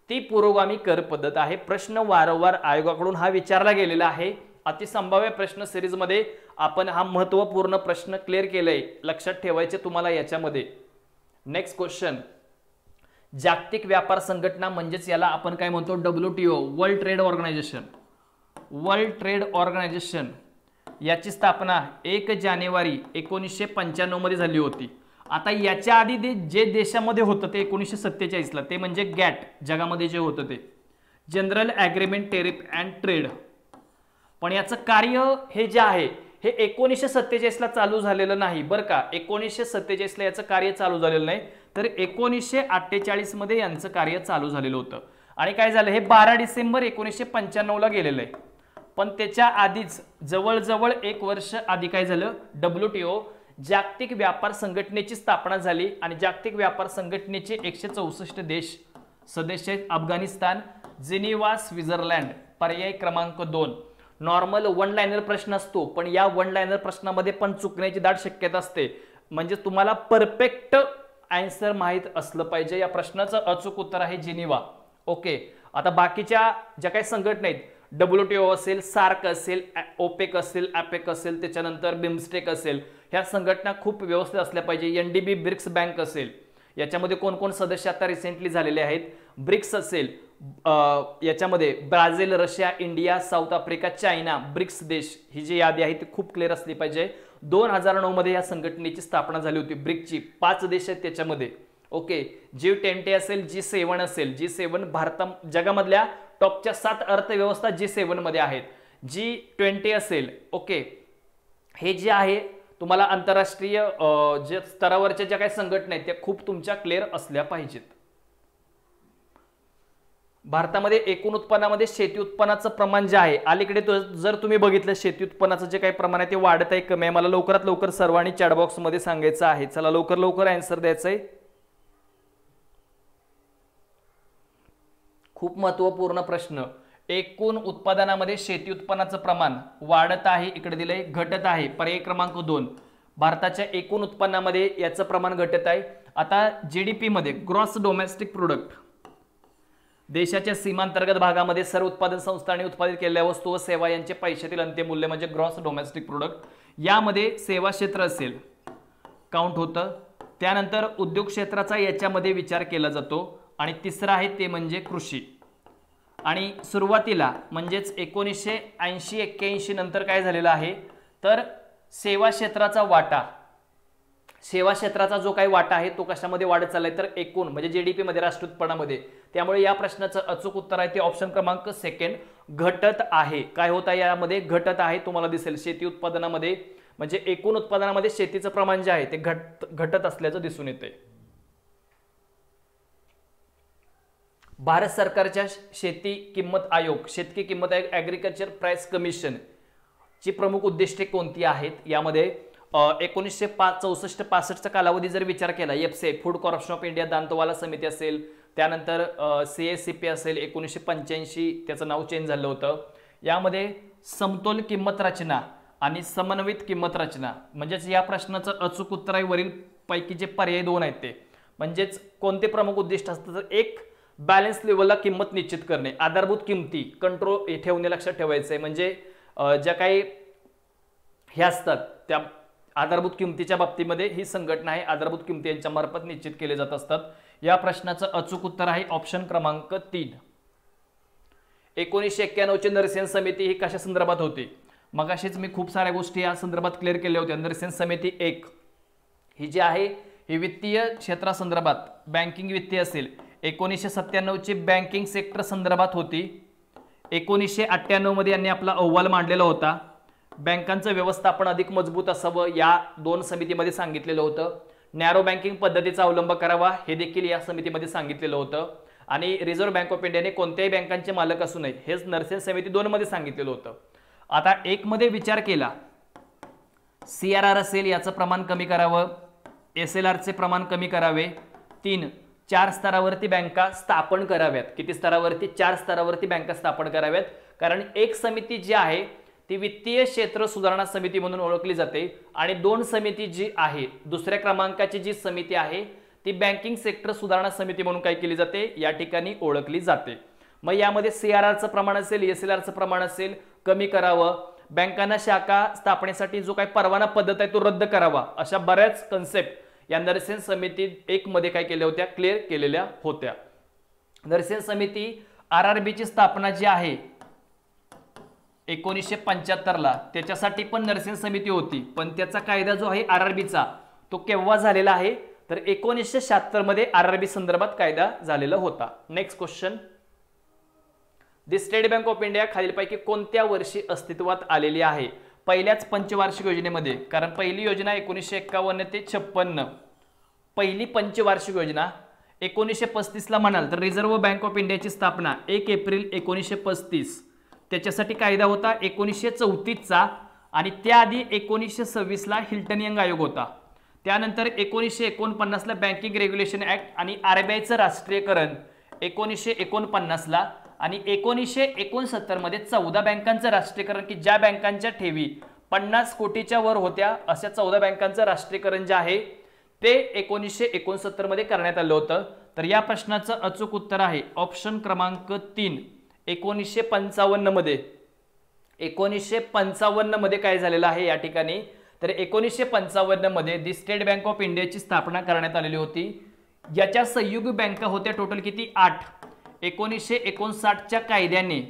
ती पुरोगामी कर पद्धत आहे. प्रश्न वारंवार आयोगाकडून हा विचारला गेलेला आहे. अतिसंभाव्य प्रश्न सिरीज मध्ये आपण हा महत्त्वपूर्ण प्रश्न क्लिअर केलाय, लक्षात ठेवायचे तुम्हाला याच्यामध्ये. नेक्स्ट क्वेश्चन, जागतिक व्यापार संघटना म्हणजेच याला आपण काय म्हणतो? WTO, world trade organisation. World trade organisation याची स्थापना 1 जानेवारी 1995 मध्ये झाली होती. आता याच्या आधी जे देशामध्ये होतं ते 1947 ला, ते म्हणजे गॅट जगामध्ये जे होतं ते general agreement tariff and trade. पण याचं कार्य हे जे आहे हे 1947 ला चालू झालेलं नाही बरं का. 1947 ला याचं कार्य चालू झालेलं नाही तर 1948 मध्ये यांचं कार्य चालू झालेलं होतं. आणि काय झालं, हे 12 डिसेंबर 1995 ला गेलेलं आहे. पण त्याच्या आधीच जवळजवळ 1 वर्ष आधी काय झालं, WTO जागतिक व्यापार संघटनेची स्थापना झाली आणि जागतिक व्यापार संघटनेचे 164 देश सदस्य आहेत. Afghanistan, Geneva, Switzerland. पर्याय क्रमांक 2. नॉर्मल वन लाइनर प्रश्न असतो, पण या वन लाइनर प्रश्नामध्ये पण चुकण्याची दाट शक्यता असते. म्हणजे तुम्हाला परफेक्ट आन्सर माहित असलं पाहिजे. या प्रश्नाचं अचूक उत्तर आहे जिनिव्हा. ओके, आता बाकीच्या ज्या काही संघटना आहेत, WTO असेल, सार्क असेल, ओपेक असेल, ॲपेक असेल, त्याच्यानंतर बिमस्टेक असेल, ह्या संघटना खूप व्यवस्थित असल्या पाहिजे. NDB ब्रिक्स बँक असेल, याच्यामध्ये कोण कोण सदस्य आता रिसेंटली झालेले आहेत. ब्रिक्स असेल, याच्यामध्ये Brazil, Russia, India, South Africa, China, BRICS देश, ही जी यादी आहे ती खूप क्लिअर असली पाहिजे. 2009 मध्ये या संघटनेची स्थापना झाली होती. ब्रिक्सची 5 देश आहेत त्याच्यामध्ये. ओके, G20 असेल, G7 असेल. G7 जगामधल्या टॉपच्या 7 अर्थव्यवस्था G7 मध्ये आहेत. G20 असेल. ओके, हे जे आहे तुम्हाला आंतरराष्ट्रीय जे स्तरावरच्या ज्या काही संघटना आहेत त्या खूप तुमच्या क्लिअर असल्या पाहिजेत. भारतामध्ये एकूण उत्पन्नामध्ये शेती उत्पन्नाचं प्रमाण जे आहे, अलीकडे जर तुम्ही बघितलं शेती उत्पन्नाचं जे काही प्रमाण आहे ते वाढत आहे, कमी आहे. मला लवकरात लवकर सर्वांनी चॅट बॉक्स मध्ये सांगायचं आहे. चला लवकर लवकर आन्सर द्यायचंय. खूप महत्वपूर्ण प्रश्न. एकूण उत्पादनामध्ये शेती उत्पन्नाचं प्रमाण वाढत आहे, इकडे दिलंय, घटत आहे. पर्याय क्रमांक 2. भारताच्या एकूण उत्पन्नामध्ये याचं प्रमाण घटत आहे. आता GDP मध्ये ग्रॉस डोमेस्टिक प्रोडक्ट, देशाच्या सीमांतर्गत भागामध्ये सर्व उत्पादन संस्थांनी उत्पादित केलेल्या वस्तू व सेवा यांचे पैशातील अंतिम मूल्य म्हणजे ग्रॉस डोमेस्टिक प्रोडक्ट. यामध्ये सेवा क्षेत्र असेल काउंट होतं. त्यानंतर उद्योग क्षेत्राचा याच्यामध्ये विचार केला जातो. आणि तिसरा आहे ते म्हणजे कृषी. आणि सुरुवातीला म्हणजेच 1980-81 नंतर काय झालेलं आहे तर सेवा क्षेत्राचा वाटा, सेवा क्षेत्राचा जो काही वाटा आहे तो कशामध्ये वाढत चाललाय तर एकूण म्हणजे GDP मध्ये, राष्ट्रीय उत्पन्नामध्ये. त्यामुळे या प्रश्नाचं अचूक उत्तर आहे ते ऑप्शन क्रमांक 2 घटत आहे. काय होत आहे यामध्ये, घटत आहे. तुम्हाला दिसेल शेती उत्पादनामध्ये म्हणजे एकूण उत्पादनामध्ये शेतीचं प्रमाण जे आहे ते घटत असल्याचं दिसून येते. भारत सरकारच्या शेती किंमत आयोग, शेतकी किंमत आयोग, ॲग्रिकल्चर प्राइस कमिशन ची प्रमुख उद्दिष्टे कोणती आहेत. यामध्ये 1964-65 कालावधी जर विचार केला, FCI Food Corporation of India, Dantwala समिती असेल, त्यानंतर CACP असेल, 1985 त्याचं नाव चेंज झालं होतं. यामध्ये समतोल किंमत रचना आणि समन्वित किंमत रचना म्हणजेच या प्रश्नाचं अचूक उत्तर आहे वरील पैकी जे पर्याय 2 आहेत ते. म्हणजेच कोणते प्रमुख उद्दिष्ट असतं तर एक बॅलन्स लेवलला किंमत निश्चित करणे, आधारभूत किमती कंट्रोल ठेवणे, लक्षात ठेवायचं आहे. म्हणजे ज्या काही हे असतात त्या आधारभूत किमतीच्या बाबतीमध्ये ही संघटना आहे, आधारभूत किमती यांच्या मार्फत निश्चित केले जात असतात. या प्रश्नाचं अचूक उत्तर आहे ऑप्शन क्रमांक 3. 1991 ची नरसेन समिती ही कशा संदर्भात होती. मगाशीच मी खूप साऱ्या गोष्टी या संदर्भात क्लिअर केल्या होत्या. नरसेन समिती 1 ही जी आहे ही वित्तीय क्षेत्रासंदर्भात, बँकिंग वित्तीय असेल. 1997 ची बँकिंग सेक्टर संदर्भात होती. 1998 मध्ये यांनी आपला अहवाल मांडलेला होता. बँकांचं व्यवस्थापन अधिक मजबूत असावं या 2 समितीमध्ये सांगितलेलं होतं. नॅरो बँकिंग पद्धतीचा अवलंब करावा हे देखील या समितीमध्ये सांगितलेलं होतं. आणि रिझर्व्ह बँक ऑफ इंडियाने कोणत्याही बँकांचे मालक असू नये हेच नरसेन समिती 2 मध्ये सांगितलेलं होतं. आता 1 मध्ये विचार केला, CRR असेल याचं प्रमाण कमी करावं, SLR चे प्रमाण कमी करावे. 3 4 स्तरावरती बँका स्थापन कराव्यात. किती स्तरावरती, 4 स्तरावरती बँका स्थापन कराव्यात. कारण एक समिती जी आहे ती वित्तीय क्षेत्र सुधारणा समिती म्हणून ओळखली जाते आणि 2 समिती जी आहे, दुसऱ्या क्रमांकाची जी समिती आहे ती बँकिंग सेक्टर सुधारणा समिती म्हणून काय केली जाते या ठिकाणी ओळखली जाते. मग यामध्ये CRR चं प्रमाण असेल, SLR चं प्रमाण असेल कमी करावं. बँकांना शाखा स्थापनेसाठी जो काही परवाना पद्धत आहे तो रद्द करावा. अशा बऱ्याच कन्सेप्ट या नरसेन समिती 1 मध्ये काय केल्या होत्या, क्लिअर केलेल्या होत्या. नरसेन समिती RRB ची स्थापना जी आहे 1975 ला, त्याच्यासाठी पण नरसेन समिती होती. पण त्याचा कायदा जो आहे RRB चा तो केव्हा झालेला आहे तर 1976 मध्ये RRB संदर्भात कायदा झालेला होता. Next question, the state bank of India खालीलपैकी कोणत्या वर्षी अस्तित्वात आलेली आहे. पहिल्याच पंचवार्षिक योजनेमध्ये, कारण पहिली योजना 1951 ते 56, पहिली पंचवार्षिक योजना 1935 ला म्हणाल तर रिझर्व्ह बँक ऑफ इंडियाची स्थापना 1 एप्रिल 1935. त्याच्यासाठी कायदा होता 1934चा आणि त्याआधी 1926ला हिल्टन यंग आयोग होता. त्यानंतर 1949ला बँकिंग रेग्युलेशन ऍक्ट आणि आरबीआयचं राष्ट्रीयकरण 1949ला आणि 1969 मध्ये 14 बँकांचं राष्ट्रीयकरण की ज्या बँकांच्या ठेवी 50 कोटीच्या वर होत्या अशा 14 बँकांचं राष्ट्रीयकरण जे आहे ते 1969 मध्ये करण्यात आलं होतं. तर या प्रश्नाचं अचूक उत्तर आहे ऑप्शन क्रमांक 3. 1955 मध्ये 1955 मध्ये काय झालेलं आहे या ठिकाणी तर 1955 मध्ये दी स्टेट बँक ऑफ इंडियाची स्थापना करण्यात आलेली होती. याच्या सहयोगी बँका होत्या टोटल किती 8. 1959च्या कायद्याने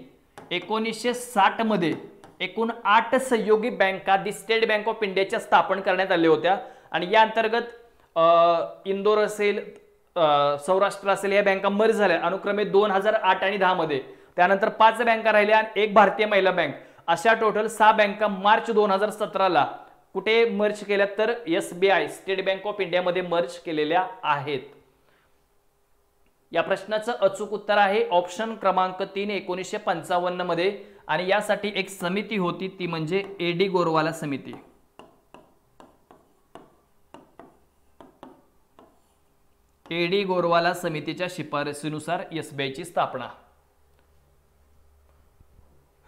1960 मध्ये एकूण 8 सहयोगी बँका दी स्टेट बँक ऑफ इंडियाच्या स्थापन करण्यात आल्या होत्या आणि या अंतर्गत इंदोर असेल सौराष्ट्र असेल या बँका मर्ज झाल्या अनुक्रमे 2008 आणि 10 मध्ये. त्यानंतर 5 बँका राहिल्या आणि एक भारतीय महिला बँक अशा टोटल 6 बँका मार्च 2017ला कुठे मर्ज केल्या तर SBI state bank of India मध्ये मर्ज केलेल्या आहेत. या प्रश्नाचं अचूक उत्तर आहे ऑप्शन क्रमांक 3. 1955 मध्ये आणि यासाठी एक समिती होती ती म्हणजे AD गोरवाला समिती. AD गोरवाला समितीच्या शिफारसीनुसार SBI ची स्थापना.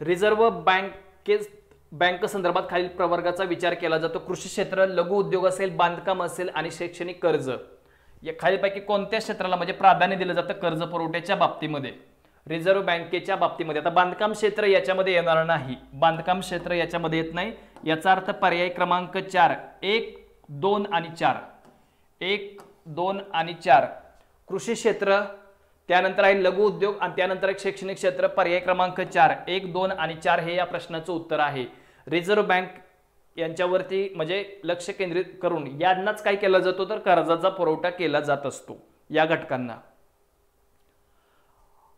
रिझर्व्ह बँक संदर्भात खालील प्रवर्गाचा विचार केला जातो. कृषी क्षेत्र, लघु उद्योग असेल, बांधकाम असेल आणि शैक्षणिक कर्ज या खालीलपैकी कोणत्या क्षेत्राला म्हणजे प्राधान्य दिलं जातं कर्ज पुरवठ्याच्या बाबतीमध्ये रिझर्व्ह बँकेच्या बाबतीमध्ये. आता बांधकाम क्षेत्र याच्यामध्ये येणार नाही, बांधकाम क्षेत्र याच्यामध्ये येत नाही. याचा अर्थ पर्याय क्रमांक 4 1, 2 आणि 4 1, 2 आणि 4 कृषी क्षेत्र, त्यानंतर आहे लघु उद्योग आणि त्यानंतर एक शैक्षणिक क्षेत्र. पर्याय क्रमांक 4 1, 2 आणि 4 हे या प्रश्नाचं उत्तर आहे. रिझर्व्ह बँक यांच्यावरती म्हणजे लक्ष केंद्रित करून यांनाच काय केला जातो तर कर्जाचा पुरवठा केला जात असतो या घटकांना.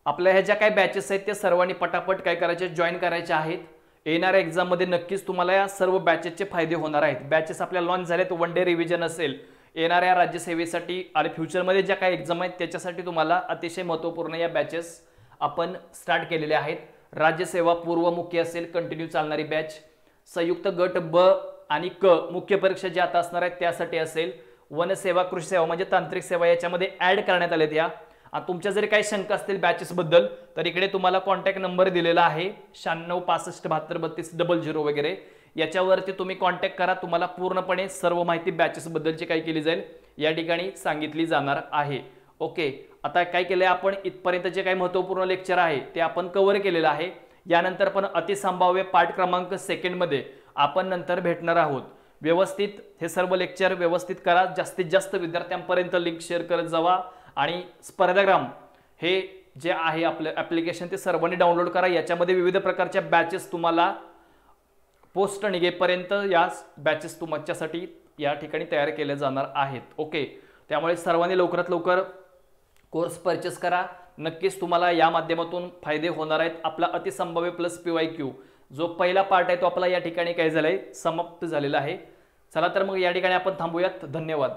आपल्या ह्या ज्या काही बॅचेस आहेत ते सर्वांनी पटापट काय करायचे जॉईन करायचे आहेत. येणाऱ्या एक्झाम मध्ये नक्कीच तुम्हाला या सर्व बॅचेसचे फायदे होणार आहेत. बॅचेस आपल्या लॉन्च झालेत. 1 डे रिव्हिजन असेल, येणाऱ्या राज्यसेवेसाठी आणि फ्युचरमध्ये ज्या काही एक्झाम आहेत त्याच्यासाठी तुम्हाला अतिशय महत्त्वपूर्ण या बॅचेस आपण स्टार्ट केलेले आहेत. राज्यसेवा पूर्वमुखी असेल कंटिन्यू चालणारी बॅच, संयुक्त गट ब आणि क मुख्य परीक्षा ज्या आता असणार आहेत त्यासाठी असेल, वनसेवा कृषी सेवा म्हणजे तांत्रिक सेवा याच्यामध्ये ऍड करण्यात आलेत. या तुमच्या जरी काही शंका असतील बॅचेस बद्दल तर इकडे तुम्हाला कॉन्टॅक्ट नंबर दिलेला आहे 9665723200 वगैरे याच्यावरती तुम्ही कॉन्टॅक्ट करा. तुम्हाला पूर्णपणे सर्व माहिती बॅचेस बद्दलची काय केली जाईल या ठिकाणी सांगितली जाणार आहे. ओके, आता काय केलंय आपण इथपर्यंत जे काही महत्त्वपूर्ण लेक्चर आहे ते आपण कव्हर केलेलं आहे. यानंतर पण अतिसंभाव्य पाठ क्रमांक 2 मध्ये आपण नंतर भेटणार आहोत. व्यवस्थित हे सर्व लेक्चर व्यवस्थित करा, जास्तीत जास्त विद्यार्थ्यांपर्यंत लिंक शेअर करत जावा आणि स्पर्धाग्राम हे जे आहे आपलं ऍप्लिकेशन ते सर्वांनी डाउनलोड करा. याच्यामध्ये विविध प्रकारच्या बॅचेस तुम्हाला पोस्ट निघेपर्यंत या बॅचेस तुमच्यासाठी या ठिकाणी तयार केल्या जाणार आहेत. ओके, त्यामुळे सर्वांनी लवकरात लवकर कोर्स परचेस करा. नक्कीच तुम्हाला या माध्यमातून फायदे होणार आहेत. आपला अतिसंभाव्य प्लस PYQ जो पहिला पार्ट आहे तो आपला या ठिकाणी काय झालाय समाप्त झालेला आहे. चला तर मग या ठिकाणी आपण थांबूयात. धन्यवाद.